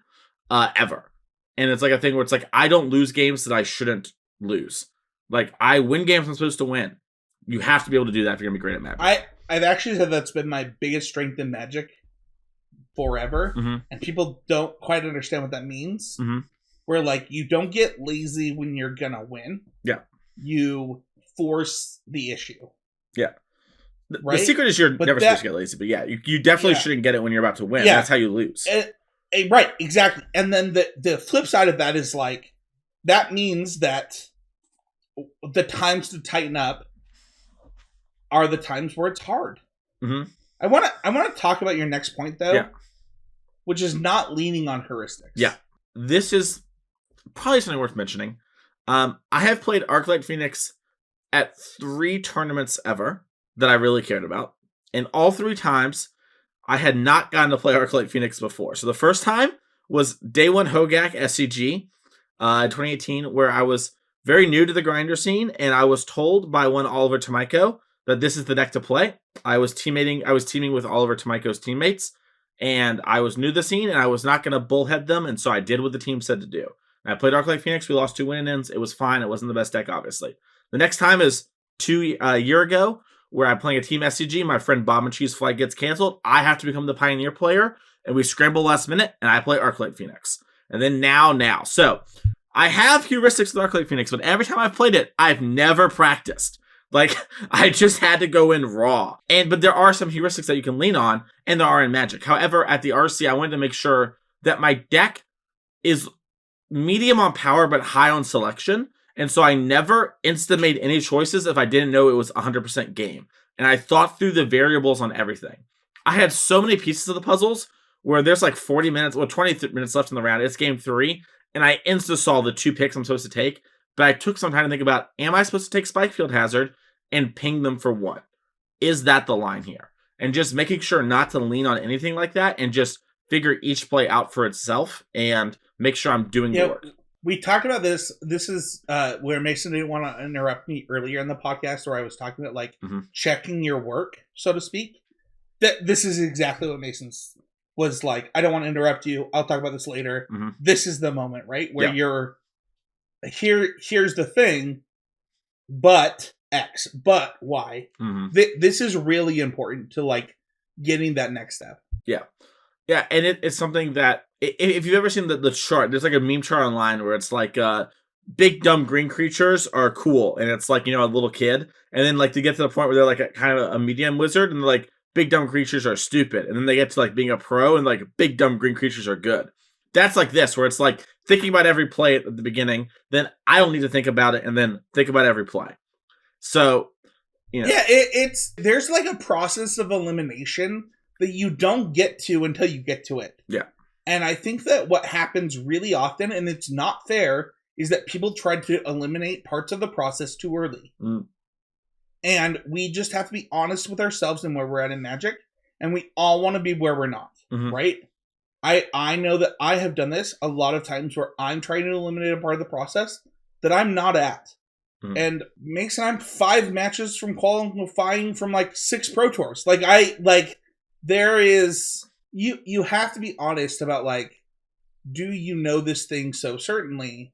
ever. And it's like a thing where it's like, I don't lose games that I shouldn't lose. Like, I win games I'm supposed to win. You have to be able to do that if you're going to be great at Magic. I've actually said that's been my biggest strength in Magic forever. Mm-hmm. And people don't quite understand what that means. Mm-hmm. Where, like, you don't get lazy when you're going to win. Yeah. You force the issue. Yeah. Right? The secret is you're never supposed to get lazy. But yeah, you definitely shouldn't get it when you're about to win. Yeah. That's how you lose. Right, exactly. And then the flip side of that is, like, that means that the times to tighten up are the times where it's hard. Mm-hmm. I want to talk about your next point, though, which is not leaning on heuristics. Yeah. This is probably something worth mentioning. I have played Arclight Phoenix at 3 tournaments ever that I really cared about. And all 3 times, I had not gotten to play Arclight Phoenix before. So the first time was Day 1 Hogak SCG, 2018, where I was very new to the grinder scene, and I was told by one Oliver Tomiko that this is the deck to play. I was teaming with Oliver Tomiko's teammates, and I was new to the scene, and I was not going to bullhead them, and so I did what the team said to do. And I played Arclight Phoenix. We lost 2 win-ins. It was fine. It wasn't the best deck, obviously. The next time is a year ago, where I'm playing a team SCG. My friend Bob and Cheese flight gets canceled. I have to become the Pioneer player, and we scramble last minute, and I play Arclight Phoenix. And then now. So, I have heuristics with Arclight Phoenix, but every time I've played it, I've never practiced. Like, I just had to go in raw. But there are some heuristics that you can lean on, and there are in Magic. However, at the RC, I wanted to make sure that my deck is medium on power, but high on selection. And so I never made any choices if I didn't know it was 100% game. And I thought through the variables on everything. I had so many pieces of the puzzles where there's like 20 minutes left in the round. It's game 3. And I saw the 2 picks I'm supposed to take. But I took some time to think about, am I supposed to take Spikefield Hazard and ping them for 1? Is that the line here? And just making sure not to lean on anything like that and just figure each play out for itself and make sure I'm doing the work. We talked about this. This is where Mason didn't want to interrupt me earlier in the podcast where I was talking about, like, checking your work, so to speak. This is exactly what Mason's was like. I don't want to interrupt you. I'll talk about this later. Mm-hmm. This is the moment, right? Where you're, here's the thing, but X, but Y. Mm-hmm. This is really important to like getting that next step. Yeah. Yeah, and it's something that, if you've ever seen the chart, there's like a meme chart online where it's like, big dumb green creatures are cool, and it's like, a little kid, and then like to get to the point where they're like kind of a medium wizard, and they're like, big dumb creatures are stupid, and then they get to like being a pro, and like big dumb green creatures are good. That's like this, where it's like thinking about every play at the beginning, then I don't need to think about it, and then think about every play. So, Yeah, there's like a process of elimination that you don't get to until you get to it. Yeah. And I think that what happens really often, and it's not fair, is that people try to eliminate parts of the process too early. Mm. And we just have to be honest with ourselves and where we're at in Magic. And we all want to be where we're not, right? I know that I have done this a lot of times where I'm trying to eliminate a part of the process that I'm not at. Mm. And Mason, I'm 5 matches from qualifying from like 6 Pro Tours. There is, you have to be honest about like, do you know this thing so certainly?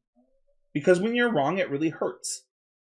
Because when you're wrong, it really hurts.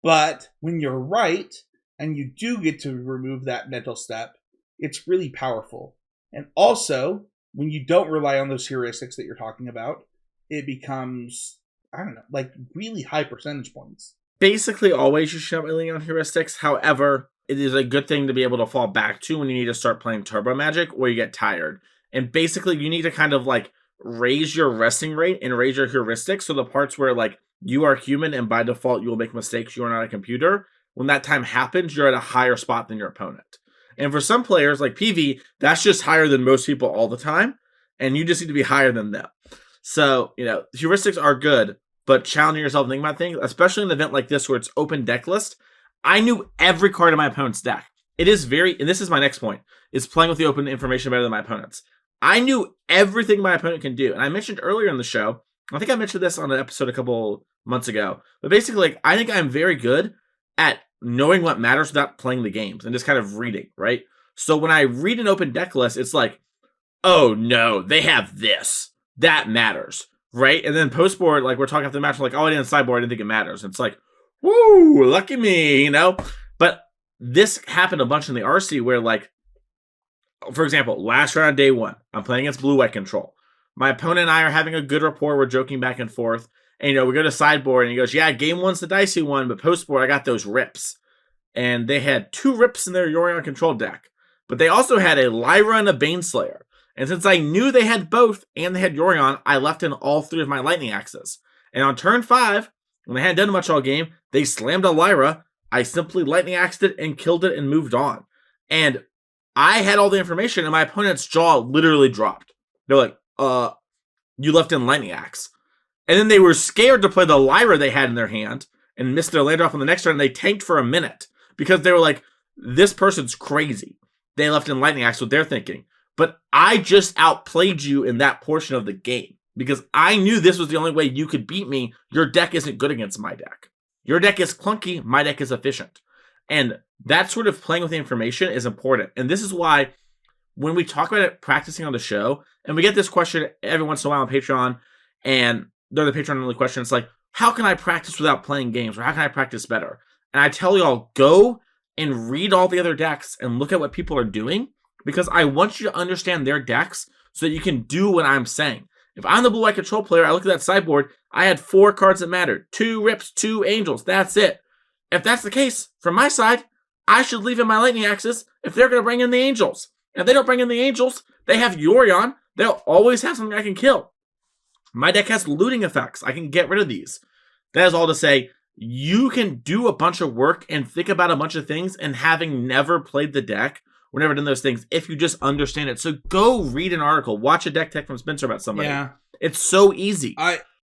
But when you're right, and you do get to remove that mental step, it's really powerful. And also, when you don't rely on those heuristics that you're talking about, it becomes, I don't know, like really high percentage points. Basically, always you should not rely on heuristics. However, it is a good thing to be able to fall back to when you need to start playing Turbo Magic or you get tired. And basically, you need to kind of like raise your resting rate and raise your heuristics. So the parts where like you are human and by default you will make mistakes, you are not a computer. When that time happens, you're at a higher spot than your opponent. And for some players like PV, that's just higher than most people all the time. And you just need to be higher than them. So, heuristics are good, but challenging yourself and thinking about things, especially in an event like this where it's open deck list. I knew every card in my opponent's deck. It is and this is my next point, is playing with the open information better than my opponents. I knew everything my opponent can do. And I mentioned earlier in the show, I think I mentioned this on an episode a couple months ago, but basically, like, I think I'm very good at knowing what matters without playing the games and just kind of reading, right? So when I read an open deck list, it's like, oh no, they have this. That matters, right? And then post board, like we're talking after the match, like, oh, I didn't sideboard, I didn't think it matters. And it's like, woo, lucky me, But this happened a bunch in the RC where, like, for example, last round, day 1, I'm playing against blue-white control. My opponent and I are having a good rapport. We're joking back and forth. And, we go to sideboard, and he goes, yeah, game 1's the dicey one, but post board, I got those rips. And they had 2 rips in their Yorion control deck. But they also had a Lyra and a Baneslayer. And since I knew they had both, and they had Yorion, I left in all 3 of my lightning axes. And on turn 5, when they hadn't done much all game, they slammed a Lyra. I simply lightning axed it and killed it and moved on. And I had all the information, and my opponent's jaw literally dropped. They're like, you left in lightning axe. And then they were scared to play the Lyra they had in their hand and missed their land drop on the next turn, and they tanked for a minute because they were like, this person's crazy. They left in lightning axe, what they're thinking. But I just outplayed you in that portion of the game because I knew this was the only way you could beat me. Your deck isn't good against my deck. Your deck is clunky. My deck is efficient. And that sort of playing with the information is important. And this is why when we talk about it practicing on the show, and we get this question every once in a while on Patreon, and they're the Patreon only question, it's like, how can I practice without playing games? Or how can I practice better? And I tell y'all, go and read all the other decks and look at what people are doing, because I want you to understand their decks so that you can do what I'm saying. If I'm the blue-white control player, I look at that sideboard, I had 4 cards that mattered. 2 rips, 2 angels, that's it. If that's the case, from my side, I should leave in my lightning axes if they're going to bring in the angels. And if they don't bring in the angels, they have Yorion, they'll always have something I can kill. My deck has looting effects, I can get rid of these. That is all to say, you can do a bunch of work and think about a bunch of things, and having never played the deck, or never done those things, if you just understand it. So go read an article, watch a deck tech from Spencer about somebody. Yeah. It's so easy.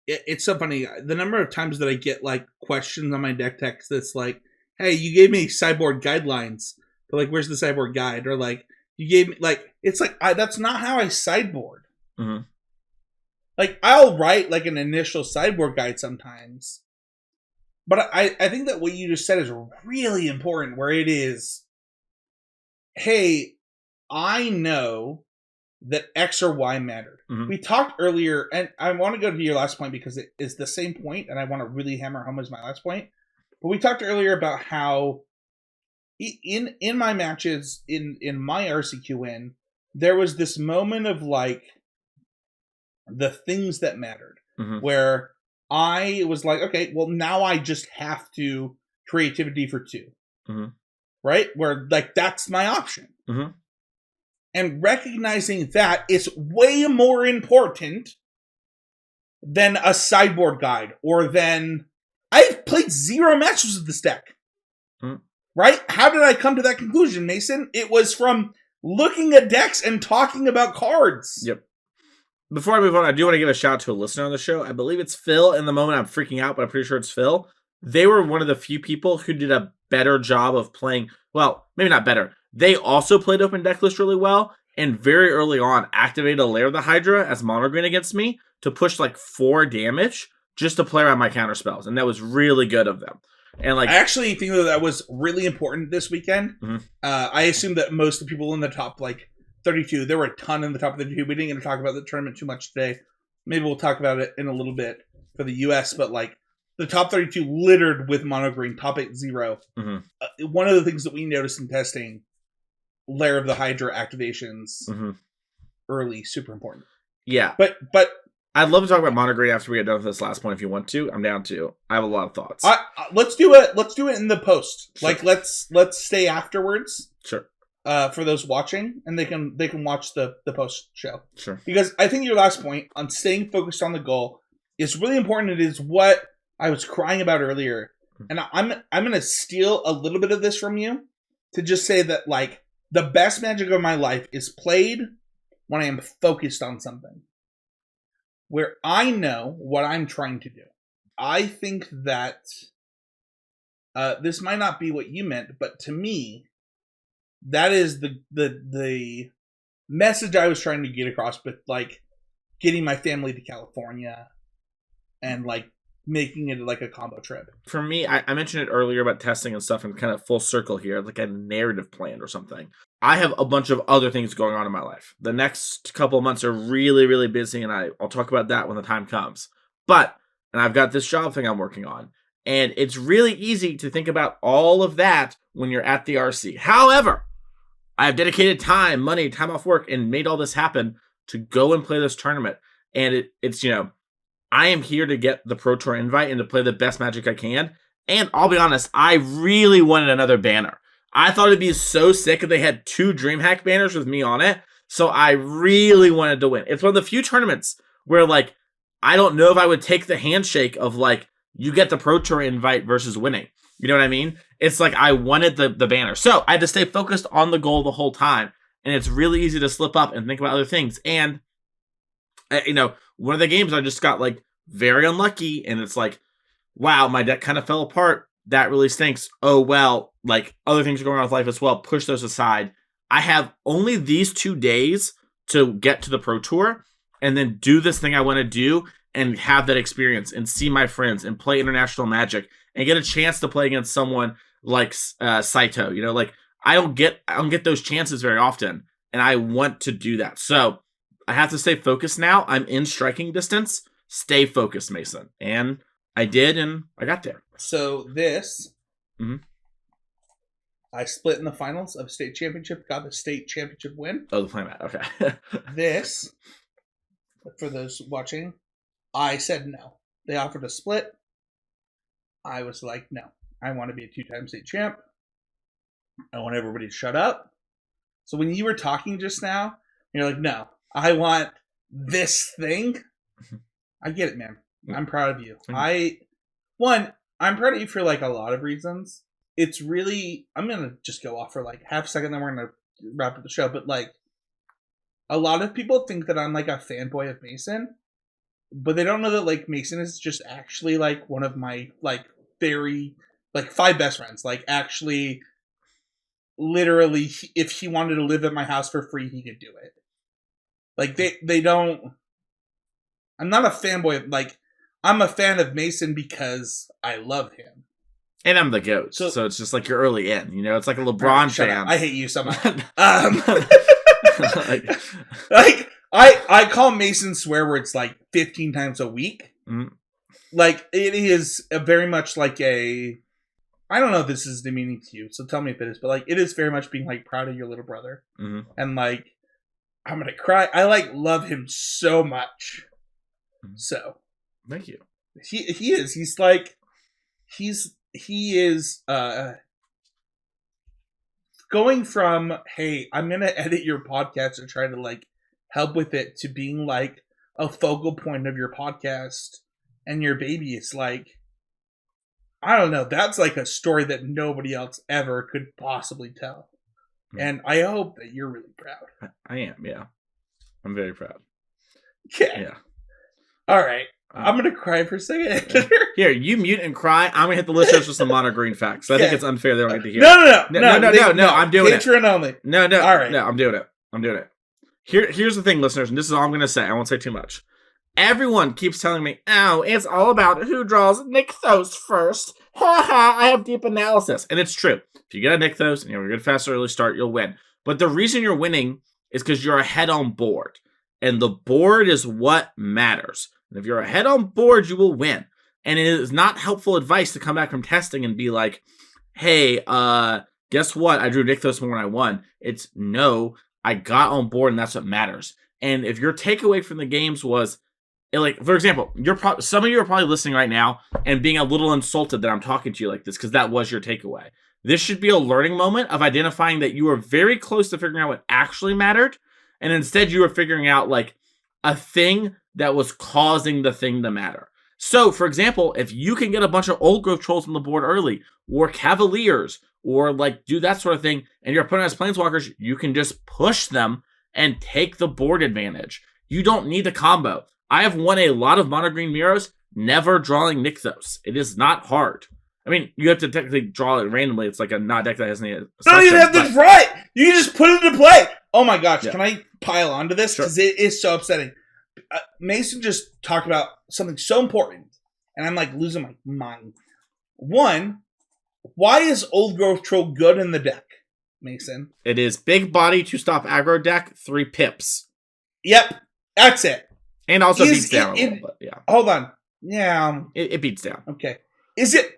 It's so funny. The number of times that I get like questions on my deck text that's like, hey, you gave me sideboard guidelines, but like, where's the sideboard guide? Or like, you gave me like, it's like, that's not how I sideboard. Mm-hmm. Like, I'll write like an initial sideboard guide sometimes, but I think that what you just said is really important, where it is, hey, I know that X or Y mattered. Mm-hmm. We talked earlier, and I want to go to your last point because it is the same point, and I want to really hammer home as my last point. But we talked earlier about how in my matches in my RCQ win, there was this moment of like the things that mattered, where I was like, okay, well now I just have to creativity for 2, right? Where like that's my option, and recognizing that it's way more important than a sideboard guide, or than I've played 0 matches with this deck. Right? How did I come to that conclusion, Mason? It was from looking at decks and talking about cards. Yep. Before I move on, I do want to give a shout out to a listener on the show. I believe it's Phil. In the moment, I'm freaking out, but I'm pretty sure it's Phil. They were one of the few people who did a better job of playing. Well, maybe not better. They also played open deck list really well, and very early on activated a Lair of the Hydra as mono green against me to push like 4 damage just to play around my counter spells, and that was really good of them. And like, I actually think that was really important this weekend. I assume that most of the people in the top like 32, there were a ton in the top 32. We didn't get to talk about the tournament too much today. Maybe we'll talk about it in a little bit for the US, but like the top 32 littered with mono green, top 8-0. One of the things that we noticed in testing, Lair of the Hydra activations early, super important. Yeah. But I'd love to talk about mono green after we get done with this last point if you want to. I'm down to. I have a lot of thoughts. Let's do it. Let's do it in the post. Sure. Like let's stay afterwards. Sure. For those watching, and they can watch the post show. Sure. Because I think your last point on staying focused on the goal is really important. It is what I was crying about earlier, and I'm gonna steal a little bit of this from you to just say that like the best Magic of my life is played when I am focused on something, where I know what I'm trying to do. I think that this might not be what you meant, but to me, that is the message I was trying to get across. But like getting my family to California and like making it like a combo trip. For me, I mentioned it earlier about testing and stuff, and kind of full circle here, like a narrative plan or something. I have a bunch of other things going on in my life. The next couple of months are really, really busy, and I'll talk about that when the time comes. And I've got this job thing I'm working on, and it's really easy to think about all of that when you're at the RC. However, I have dedicated time, money, time off work, and made all this happen to go and play this tournament. And it's I am here to get the Pro Tour invite and to play the best Magic I can. And I'll be honest, I really wanted another banner. I thought it'd be so sick if they had 2 DreamHack banners with me on it. So I really wanted to win. It's one of the few tournaments where, like, I don't know if I would take the handshake of, like, you get the Pro Tour invite versus winning. You know what I mean? It's like I wanted the banner. So I had to stay focused on the goal the whole time. And it's really easy to slip up and think about other things. And, one of the games I just got, like, very unlucky. And it's like, wow, my deck kind of fell apart. That really stinks. Oh, well, like, other things are going on with life as well. Push those aside. I have only these 2 days to get to the Pro Tour and then do this thing I want to do and have that experience and see my friends and play international Magic and get a chance to play against someone like Saito. Like, I don't get those chances very often, and I want to do that. So I have to stay focused now. I'm in striking distance. Stay focused, Mason. And I did, and I got there. So this, I split in the finals of state championship, got the state championship win. Oh, the playmat. Okay. This, for those watching, I said no. They offered a split. I was like, no. I want to be a 2-time state champ. I want everybody to shut up. So when you were talking just now, you're like, no, I want this thing. I get it, man. I'm proud of you. I'm proud of you for like a lot of reasons. It's really, I'm going to just go off for like half a second, then we're going to wrap up the show. But like, a lot of people think that I'm like a fanboy of Mason, but they don't know that like Mason is just actually like one of my like very like 5 best friends. Like actually, literally, if he wanted to live at my house for free, he could do it. Like they don't. I'm not a fanboy. Like, I'm a fan of Mason because I love him. And I'm the GOAT. So it's just like you're early in. It's like a LeBron fan. I hate you so much. I call Mason swear words like 15 times a week. Like, it is very much like a I don't know if this is demeaning to you, so tell me if it is, but like it is very much being like proud of your little brother. Mm-hmm. And like I'm gonna cry. I like love him so much. Mm-hmm. So thank you. He is. He's like he is going from, hey, I'm gonna edit your podcast and try to like help with it, to being like a focal point of your podcast and your baby. It's like, I don't know, that's like a story that nobody else ever could possibly tell. And I hope that you're really proud. I am, yeah. I'm very proud. Yeah. All right. I'm going to cry for a second. Here, you mute and cry. I'm going to hit the listeners with some Mono Green facts. I think it's unfair they don't get to hear No. I'm doing it. Patreon only. No. All right. No, I'm doing it. Here's the thing, listeners, and this is all I'm going to say. I won't say too much. Everyone keeps telling me, oh, it's all about who draws Nykthos first. Ha ha, I have deep analysis. And it's true. If you get a Nykthos and you have a good fast early start, you'll win. But the reason you're winning is because you're ahead on board. And the board is what matters. And if you're ahead on board, you will win. And it is not helpful advice to come back from testing and be like, hey, guess what? I drew Nykthos more than I won. It's no, I got on board and that's what matters. And if your takeaway from the games was, like, for example, some of you are probably listening right now and being a little insulted that I'm talking to you like this because that was your takeaway. This should be a learning moment of identifying that you were very close to figuring out what actually mattered. And instead you were figuring out like a thing that was causing the thing to matter. So, for example, if you can get a bunch of old growth trolls on the board early, or cavaliers, or like do that sort of thing, and your opponent has planeswalkers, you can just push them and take the board advantage. You don't need a combo. I have won a lot of mono green mirrors, never drawing Nykthos. It is not hard. I mean, you have to technically draw it randomly. It's like a not deck that has any. You don't even have to draw it. You can just put it into play. Oh my gosh! Yeah. Can I pile onto this because it is so upsetting? Mason just talked about something so important, and I'm like losing my mind. One, why is Old Growth Troll good in the deck, Mason? It is big body to stop aggro deck, 3 pips. Yep, that's it. And also beats down a little bit. Yeah. Hold on. Yeah. It beats down. Okay. Is it,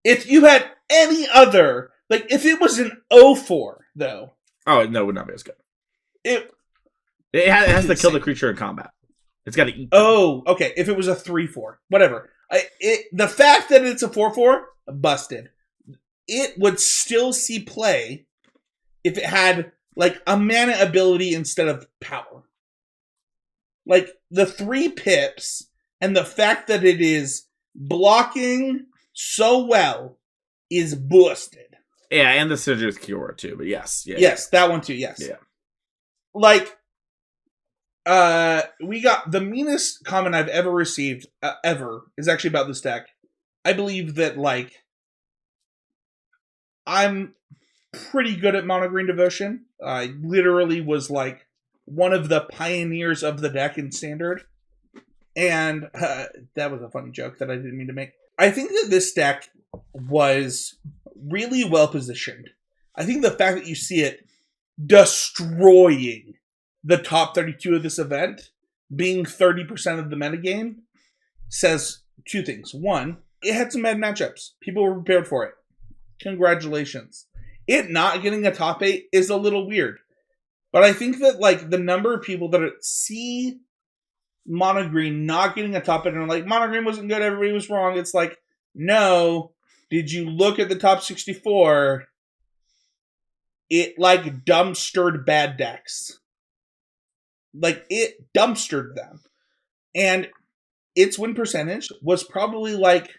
if you had any other, like if it was an 0-4 though? Oh no, it would not be as good. It has to kill the creature in combat. It's got to eat. Oh, okay. If it was a 3-4, whatever. The fact that it's a 4-4, busted. It would still see play if it had like a mana ability instead of power. Like the 3 pips and the fact that it is blocking so well is busted. Yeah, and the synergy with Kiora too, but yes. Yeah, yes, that one too, yes. Yeah. Like, we got the meanest comment I've ever received, ever, is actually about this deck. I believe that, like, I'm pretty good at Mono Green Devotion. I literally was, like, one of the pioneers of the deck in Standard. And that was a funny joke that I didn't mean to make. I think that this deck was really well positioned. I think the fact that you see it destroying the top 32 of this event, being 30% of the metagame, says 2 things. One, it had some bad matchups. People were prepared for it. Congratulations. It not getting a top 8 is a little weird. But I think that, like, the number of people that see Mono Green not getting a top 8 and are like, Mono Green wasn't good, everybody was wrong. It's like, no. Did you look at the top 64? It, like, dumpstered bad decks. Like, it dumpstered them. And its win percentage was probably, like,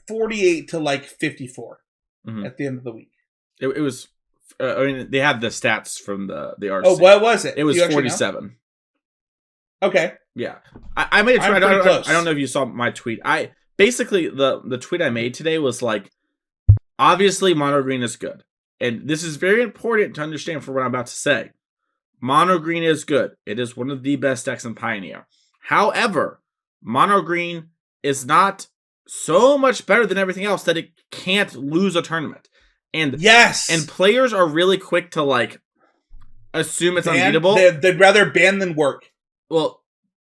48 to, like, 54 at the end of the week. It was, I mean, they had the stats from the RC. Oh, what was it? It was 47. Okay. Yeah. I made a tweet. I don't know if you saw my tweet. Basically, the tweet I made today was like, obviously, Mono Green is good. And this is very important to understand for what I'm about to say. Mono Green is good. It is one of the best decks in Pioneer. However, Mono Green is not so much better than everything else that it can't lose a tournament. And yes! And players are really quick to, like, assume it's unbeatable. They'd rather ban than work. Well,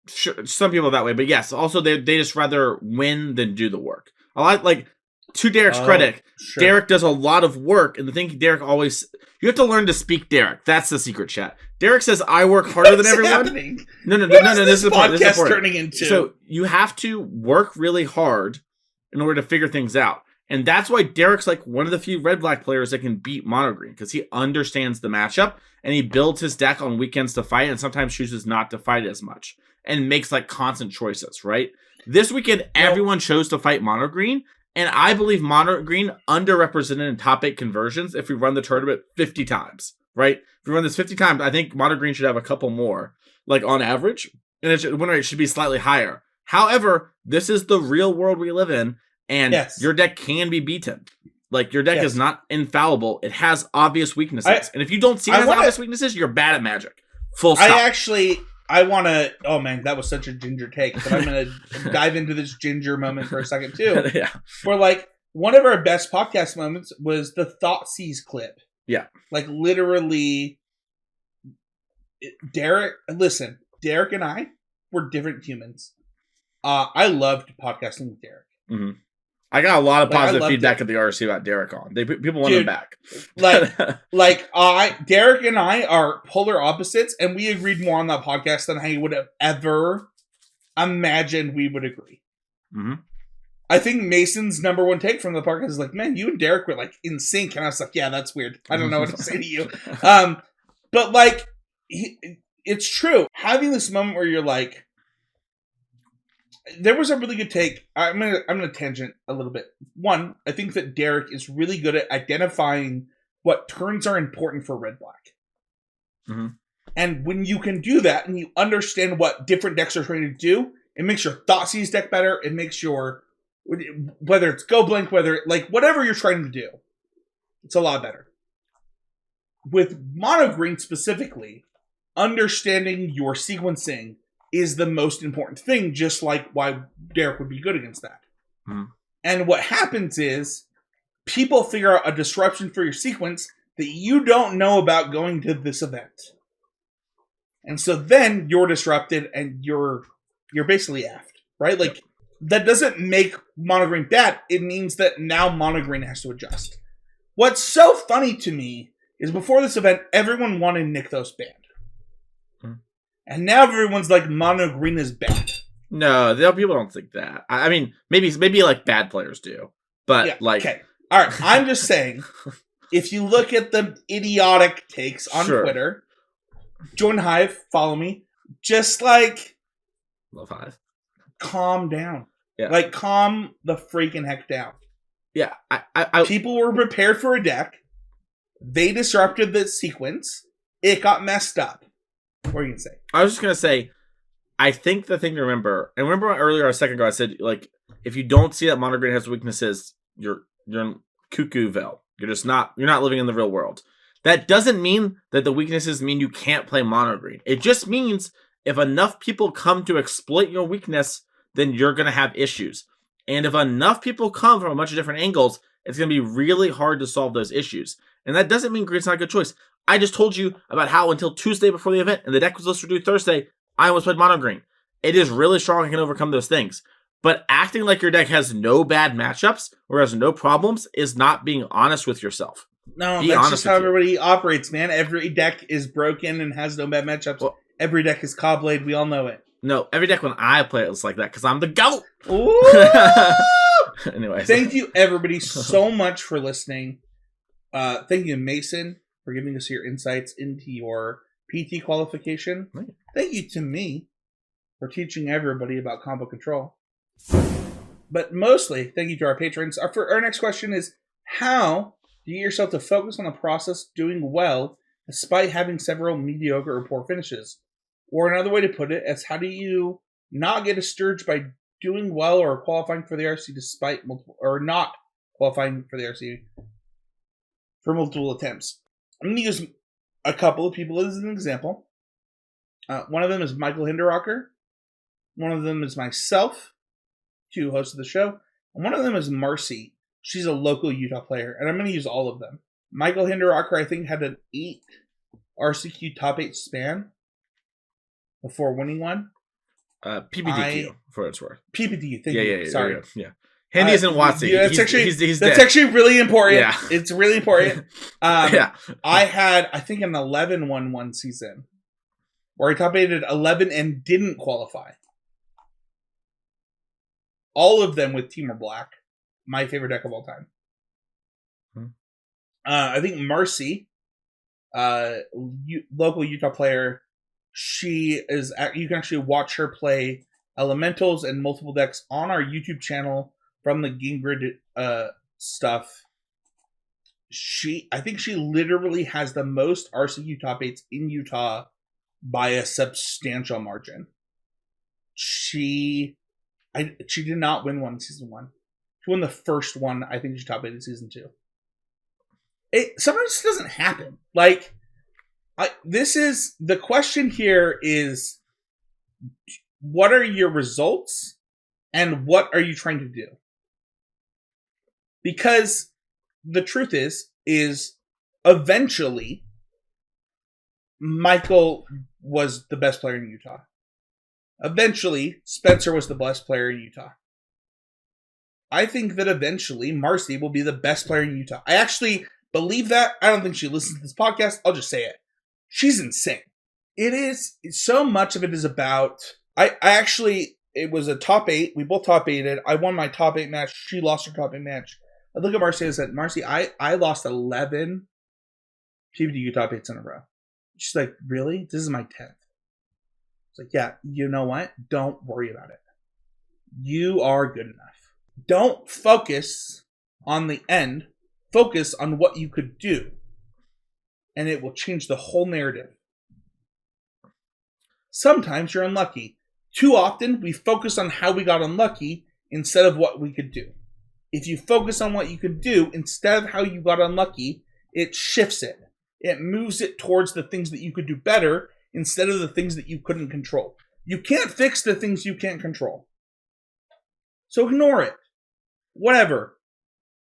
sure, some people that way, but yes. Also, they just rather win than do the work. A lot, like, to Derek's credit, sure. Derek does a lot of work, and the thing Derek always... You have to learn to speak Derek. That's the secret, chat. Derek says, I work harder than everyone. Happening? No, this is podcast turning into. So you have to work really hard in order to figure things out. And that's why Derek's like one of the few red-black players that can beat mono green, because he understands the matchup, and he builds his deck on weekends to fight, and sometimes chooses not to fight as much, and makes like constant choices, right? This weekend, everyone chose to fight mono green, and I believe mono green underrepresented in top 8 conversions if we run the tournament 50 times, right? If we run this 50 times, I think mono green should have a couple more, like on average, and win rate should be slightly higher. However, this is the real world we live in, and your deck can be beaten. Like, your deck is not infallible. It has obvious weaknesses. And if you don't see it as obvious weaknesses, you're bad at Magic. Full stop. I want to... Oh, man, that was such a ginger take. But I'm going to dive into this ginger moment for a second, too. Yeah. Where, like, one of our best podcast moments was the Thoughtseize clip. Yeah. Like, literally... Derek and I were different humans. I loved podcasting with Derek. Mm-hmm. I got a lot of positive feedback at the RC about Derek on. People want him back. Derek and I are polar opposites, and we agreed more on that podcast than I would have ever imagined we would agree. Mm-hmm. I think Mason's number one take from the podcast is like, man, you and Derek were like in sync, and I was like, yeah, that's weird. I don't know what to say to you. But like, it's true. Having this moment where you're like, there was a really good take. I'm gonna tangent a little bit. One, I think that Derek is really good at identifying what turns are important for red black. Mm-hmm. And when you can do that and you understand what different decks are trying to do, it makes your Thoughtseize deck better. It makes your, whether it's Go Blink, whatever you're trying to do, it's a lot better. With mono green specifically, understanding your sequencing is the most important thing, just like why Derek would be good against that. Mm. And what happens is people figure out a disruption for your sequence that you don't know about going to this event. And so then you're disrupted and you're basically effed, right? Like, that doesn't make mono green bad. It means that now mono green has to adjust. What's so funny to me is before this event, everyone wanted Nykthos banned. And now everyone's like, mono green is bad. No, people don't think that. I mean, maybe like bad players do, but okay. All right, I'm just saying, if you look at the idiotic takes on Twitter, join Hive, follow me. Just like, love Hive. Calm down. Yeah, like calm the freaking heck down. Yeah, people were prepared for a deck. They disrupted the sequence. It got messed up. What are you going to say? I was just going to say, I think the thing to remember, and remember earlier, a second ago, I said, like, if you don't see that mono green has weaknesses, you're in cuckooville. You're not living in the real world. That doesn't mean that the weaknesses mean you can't play mono green. It just means if enough people come to exploit your weakness, then you're going to have issues. And if enough people come from a bunch of different angles, it's going to be really hard to solve those issues. And that doesn't mean green's not a good choice. I just told you about how until Tuesday before the event, and the deck was listed to do Thursday, I almost played mono green. It is really strong and can overcome those things. But acting like your deck has no bad matchups or has no problems is not being honest with yourself. No, that's just how everybody operates, man. Every deck is broken and has no bad matchups. Well, every deck is Cobblade. We all know it. No, every deck when I play it is like that because I'm the GOAT. Anyways. Thank you, everybody, so much for listening. Thank you, Mason, for giving us your insights into your PT qualification. Right. Thank you to me for teaching everybody about combo control. But mostly, thank you to our patrons. Our next question is, how do you get yourself to focus on the process doing well despite having several mediocre or poor finishes? Or another way to put it is, how do you not get discouraged by doing well or qualifying for the RC despite multiple, or not qualifying for the RC for multiple attempts? I'm going to use a couple of people as an example. One of them is Michael Hinderrocker. One of them is myself, two hosts of the show. And one of them is Marcy. She's a local Utah player. And I'm going to use all of them. Michael Hinderrocker, I think, had an 8 RCQ top 8 span before winning one. PPDQ, for what it's worth. PPDQ, thank you. Yeah. Sorry. Yeah. Handy isn't Watsy. Yeah, that's he's that's dead. actually really important. Yeah. It's really important. Yeah. I had, I think, an 11-1 one season where I top 8 at 11 and didn't qualify. All of them with Teamer Black. My favorite deck of all time. I think Marcy, local Utah player, she is. You can actually watch her play elementals and multiple decks on our YouTube channel from the Game Grid stuff. I think she literally has the most RCU top 8s in Utah by a substantial margin. She did not win one in season 1. She won the first one. I think she top 8 in season 2. It sometimes doesn't happen. Like, this is the question here is, what are your results and what are you trying to do? Because the truth is eventually Michael was the best player in Utah. Eventually Spencer was the best player in Utah. I think that eventually Marcy will be the best player in Utah. I actually believe that. I don't think she listens to this podcast. I'll just say it. She's insane. It is, so much of it is about, it was a top 8. We both top 8'd. I won my top 8 match. She lost her top 8 match. I look at Marcy and said, Marcy, I lost 11 PvDU top 8s in a row. She's like, really? This is my 10th. It's like, yeah, you know what? Don't worry about it. You are good enough. Don't focus on the end. Focus on what you could do. And it will change the whole narrative. Sometimes you're unlucky. Too often, we focus on how we got unlucky instead of what we could do. If you focus on what you could do instead of how you got unlucky, it shifts it. It moves it towards the things that you could do better instead of the things that you couldn't control. You can't fix the things you can't control. So ignore it. Whatever.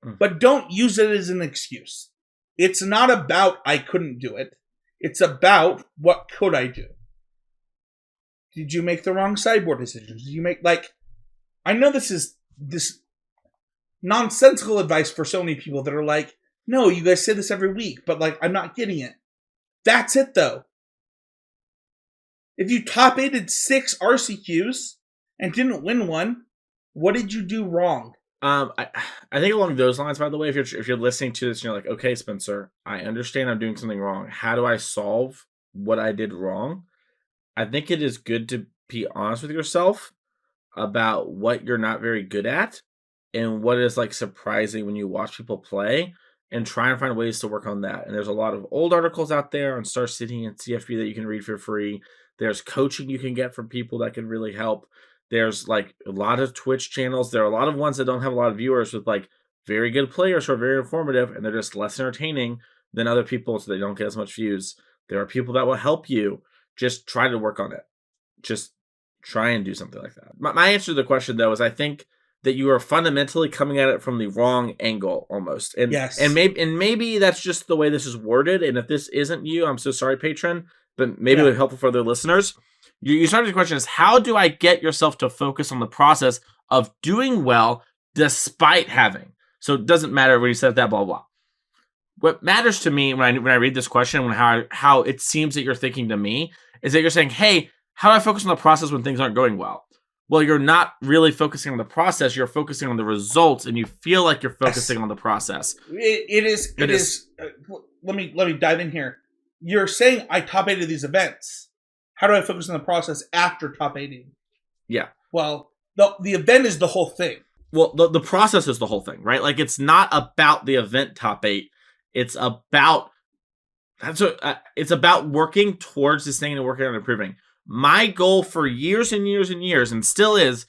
But don't use it as an excuse. It's not about I couldn't do it. It's about what could I do. Did you make the wrong sideboard decisions? Did you make, I know this is this nonsensical advice for so many people that are like, no, you guys say this every week, but I'm not getting it. That's it though. If you top 8'd 6 RCQs and didn't win one, what did you do wrong? I think along those lines, by the way, if you're listening to this and you're like, okay, Spencer, I understand I'm doing something wrong. How do I solve what I did wrong? I think it is good to be honest with yourself about what you're not very good at and what is surprising when you watch people play, and try and find ways to work on that. And there's a lot of old articles out there on Star City and CFB that you can read for free. There's coaching you can get from people that can really help. There's a lot of Twitch channels. There are a lot of ones that don't have a lot of viewers with very good players who are very informative, and they're just less entertaining than other people, so they don't get as much views. There are people that will help you. Just try to work on it. Just try and do something like that. My answer to the question, though, is I think that you are fundamentally coming at it from the wrong angle almost. And yes. And maybe that's just the way this is worded. And if this isn't you, I'm so sorry, patron, but maybe it'll be helpful for other listeners. You started the question is, how do I get yourself to focus on the process of doing well despite having? So it doesn't matter when you said that, blah, blah. What matters to me when I read this question, how it seems that you're thinking to me, is that you're saying, hey, how do I focus on the process when things aren't going well? Well, you're not really focusing on the process. You're focusing on the results, and you feel like you're focusing on the process. It is. Let me dive in here. You're saying I top 8'd these events. How do I focus on the process after top 8'ing? Yeah. Well, the event is the whole thing. Well, the process is the whole thing, right? It's not about the event top 8. It's about working towards this thing and working on improving. My goal for years and years and years, and still is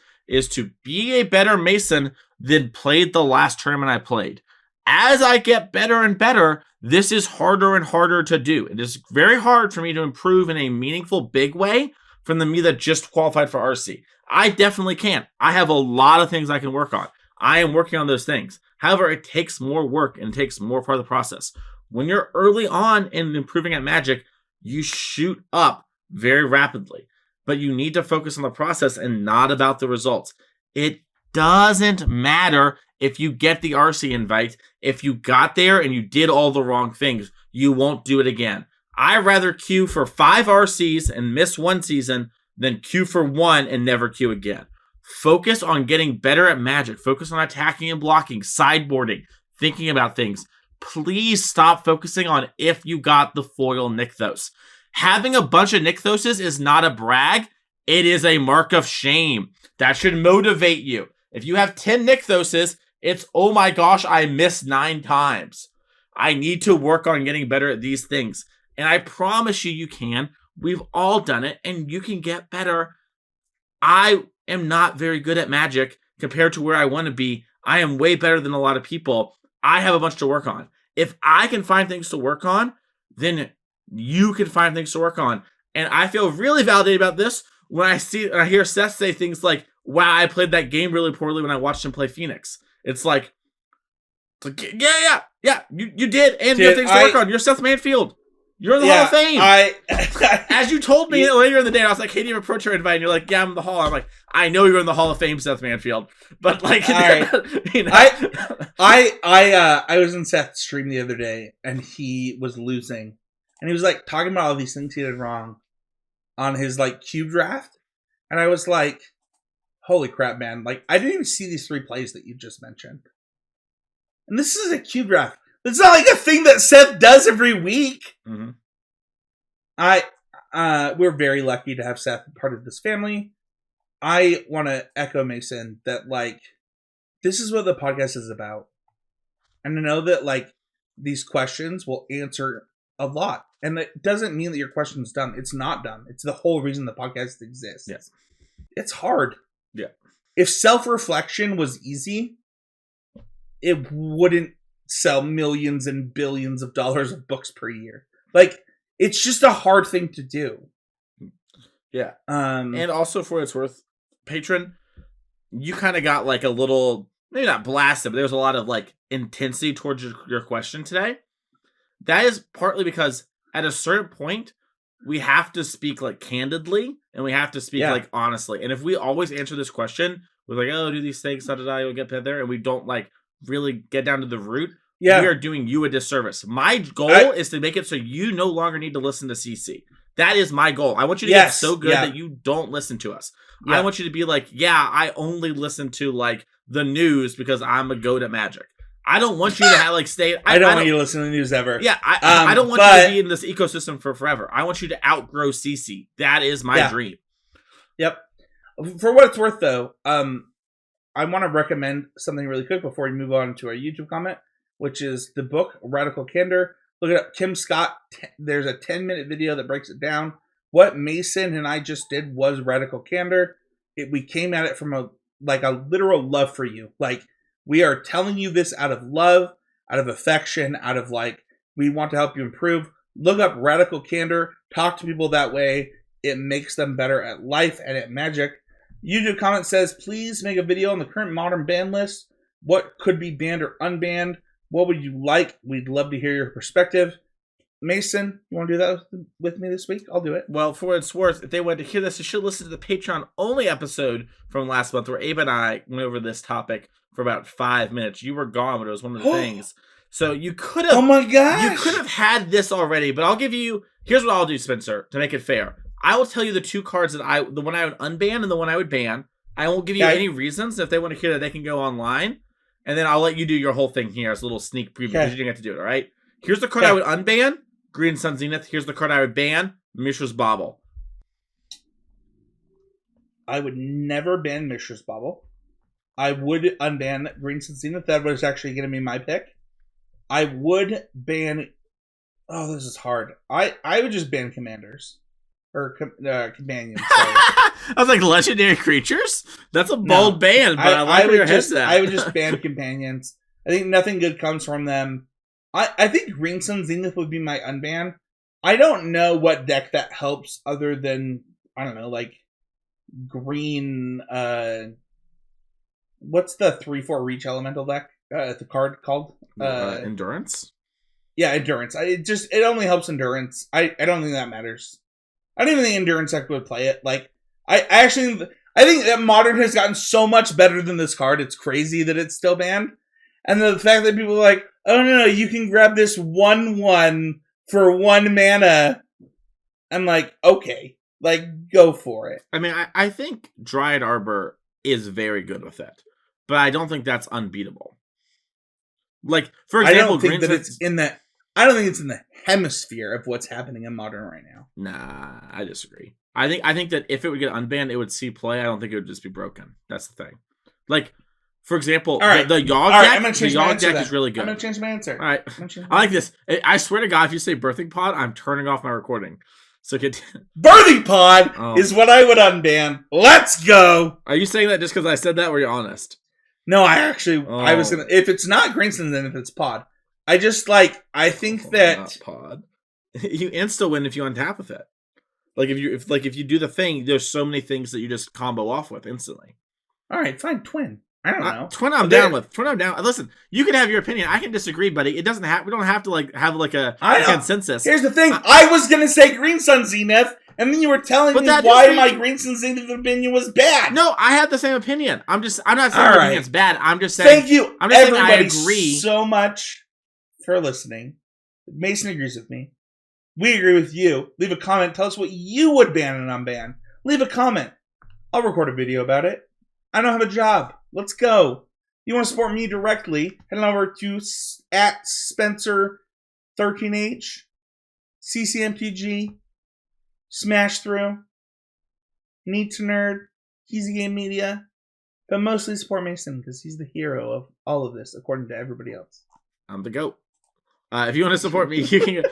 to be a better Mason than played the last tournament I played. As I get better and better, this is harder and harder to do. It is very hard for me to improve in a meaningful, big way from the me that just qualified for RC. I definitely can. I have a lot of things I can work on. I am working on those things. However, it takes more work and it takes more part of the process. When you're early on in improving at Magic, you shoot up very rapidly, but you need to focus on the process and not about the results. It doesn't matter if you get the RC invite. If you got there and you did all the wrong things, you won't do it again. I'd rather queue for 5 RCs and miss one season than queue for 1 and never queue again. Focus on getting better at Magic. Focus on attacking and blocking, sideboarding, thinking about things. Please stop focusing on if you got the foil Nykthos. Having a bunch of Nykthoses is not a brag. It is a mark of shame. That should motivate you. If you have 10 Nykthoses, it's, oh my gosh, I missed 9 times. I need to work on getting better at these things. And I promise you can. We've all done it, and you can get better. I am not very good at Magic compared to where I want to be. I am way better than a lot of people. I have a bunch to work on. If I can find things to work on, then you can find things to work on. And I feel really validated about this when I hear Seth say things like, wow, I played that game really poorly when I watched him play Phoenix. It's like yeah, you did, and you have things to work on. You're Seth Manfield. You're in the Hall of Fame. As you told me later in the day, I was like, hey, do you have a Pro Tour invite? And you're like, yeah, I'm in the Hall. I'm like, I know you're in the Hall of Fame, Seth Manfield. But like, you know. I was in Seth's stream the other day, and he was losing. And he was like talking about all these things he did wrong on his like cube draft. And I was like, holy crap, man. Like, I didn't even see these 3 plays that you just mentioned. And this is a cube draft. It's not like a thing that Seth does every week. Mm-hmm. We're very lucky to have Seth part of this family. I want to echo Mason that, like, this is what the podcast is about. And I know that, like, these questions will answer a lot. And it doesn't mean that your question's dumb. It's not dumb. It's the whole reason the podcast exists. Yes. It's hard. Yeah. If self-reflection was easy, it wouldn't sell millions and billions of dollars of books per year. Like, it's just a hard thing to do. Yeah. And also, for what it's worth, patron, you kind of got like a little, maybe not blasted, but there's a lot of like intensity towards your question today. That is partly because at a certain point, we have to speak like candidly, and we have to speak like honestly. And if we always answer this question with like, oh, do these things, you'll get there, and we don't like really get down to the root, we are doing you a disservice. My goal is to make it so you no longer need to listen to CC. That is my goal. I want you to get so good that you don't listen to us. I want you to be like, I only listen to like the news because I'm a goat at Magic. I don't want you to have like stay. I don't want you to listen to the news ever. Yeah, I don't want you to be in this ecosystem for forever. I want you to outgrow CC. That is my dream. Yep. For what it's worth, though, I want to recommend something really quick before we move on to our YouTube comment, which is the book Radical Candor. Look it up, Kim Scott. There's a 10-minute video that breaks it down. What Mason and I just did was Radical Candor. We came at it from a literal love for you. Like, we are telling you this out of love, out of affection, out of like, we want to help you improve. Look up Radical Candor. Talk to people that way. It makes them better at life and at Magic. YouTube comment says, please make a video on the current modern ban list. What could be banned or unbanned? What would you like? We'd love to hear your perspective. Mason, you want to do that with me this week? I'll do it. Well, for what it's worth, if they want to hear this, you should listen to the Patreon-only episode from last month where Abe and I went over this topic for about 5 minutes. You were gone, but it was one of the things. So you could have... Oh my gosh! You could have had this already, but I'll give you... Here's what I'll do, Spencer, to make it fair. I will tell you the 2 cards that the one I would unban and the one I would ban. I won't give you any reasons. If they want to hear that, they can go online. And then I'll let you do your whole thing here as a little sneak preview because you didn't get to do it, all right? Here's the card I would unban, Green Sun Zenith. Here's the card I would ban, Mishra's Bauble. I would never ban Mishra's Bauble. I would unban Green Sun Zenith. That was actually going to be my pick. I would ban... Oh, this is hard. I would just ban Commanders. Or Companions, sorry. I was like, legendary creatures? That's a bold ban, but I like where your head's at. I would just ban Companions. I think nothing good comes from them. I think Green Sun Zenith would be my unban. I don't know what deck that helps other than, I don't know, like, green, what's the 3/4 reach elemental deck? The card called? Endurance? Yeah, Endurance. It only helps Endurance. I don't think that matters. I don't even think Endurance deck would play it. Like, I I think that Modern has gotten so much better than this card. It's crazy that it's still banned. And the fact that people are like, oh no, you can grab this 1/1 for 1 mana. I'm like, okay, like, go for it. I mean, I think Dryad Arbor is very good with it, but I don't think that's unbeatable. Like, for example, I don't think it's in the hemisphere of what's happening in Modern right now. Nah, I disagree. I think that if it would get unbanned, it would see play. I don't think it would just be broken. That's the thing. Like, for example, the Yogg deck is really good. I'm going to change my answer. All right. I like this. I swear to God, if you say Birthing Pod, I'm turning off my recording. So Birthing Pod is what I would unban. Let's go. Are you saying that just because I said that, or are you honest? No, I was going to, if it's not Greenson, then if it's Pod. I think that. Not Pod. You insta win if you untap with it. Like if you do the thing, there's so many things that you just combo off with instantly. All right, fine, Twin. I don't know. Twin I'm down with. Twin I'm down. Listen, you can have your opinion. I can disagree, buddy. It doesn't have. We don't have to have a consensus. Here's the thing. I was gonna say Green Sun Zenith, and then you were telling me why my Green Sun Zenith opinion was bad. No, I have the same opinion. I'm not saying it's bad. I'm just saying. Thank you. I'm just saying I agree so much for listening. Mason agrees with me. We agree with you. Leave a comment. Tell us what you would ban and unban. Leave a comment. I'll record a video about it. I don't have a job. Let's go. You want to support me directly, head on over to @Spencer13H, CCMTG, Smash Through, Need to Nerd, Heezy Game Media, but mostly support Mason because he's the hero of all of this, according to everybody else. I'm the GOAT. If you want to support me, you can.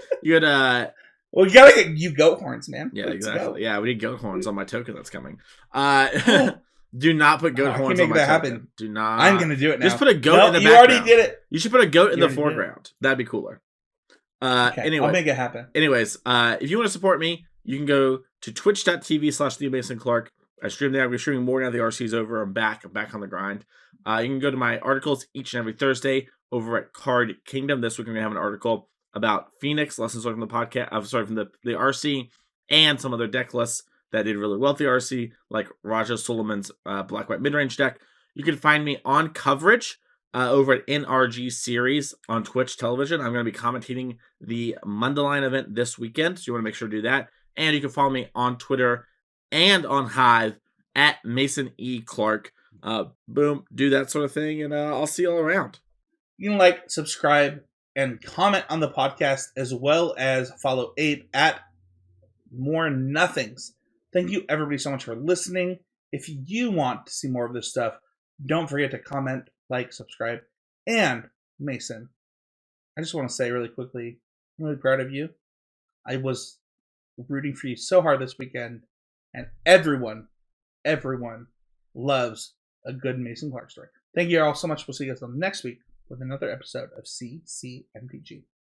Well, you gotta get you goat horns, man. Yeah, exactly. Yeah, we need goat horns on my token that's coming. Do not put goat horns on my token. Happen. Do not. I'm gonna do it now. Just put a goat in the background. You already did it. You should put a goat in the foreground. That'd be cooler. Okay, anyway, I'll make it happen. Anyways, if you want to support me, you can go to twitch.tv/TheMasonClark. I stream there. I'll be streaming more now the RC's over. I'm back on the grind. You can go to my articles each and every Thursday over at Card Kingdom. This week I'm going to have an article about Phoenix, lessons learned from the podcast. From the RC, and some other deck lists that did really well at the RC, like Raja Suleiman's Black-White Midrange deck. You can find me on coverage over at NRG Series on Twitch television. I'm going to be commentating the Mundelein event this weekend, so you want to make sure to do that. And you can follow me on Twitter and on Hive at Mason E. Clark. Boom, do that sort of thing, and I'll see you all around. You can subscribe, and comment on the podcast, as well as follow Abe at More Nothings. Thank you, everybody, so much for listening. If you want to see more of this stuff, don't forget to comment, subscribe, and Mason, I just want to say really quickly, I'm really proud of you. I was rooting for you so hard this weekend, and everyone loves a good Mason Clark story. Thank you all so much. We'll see you guys next week with another episode of CCMPG.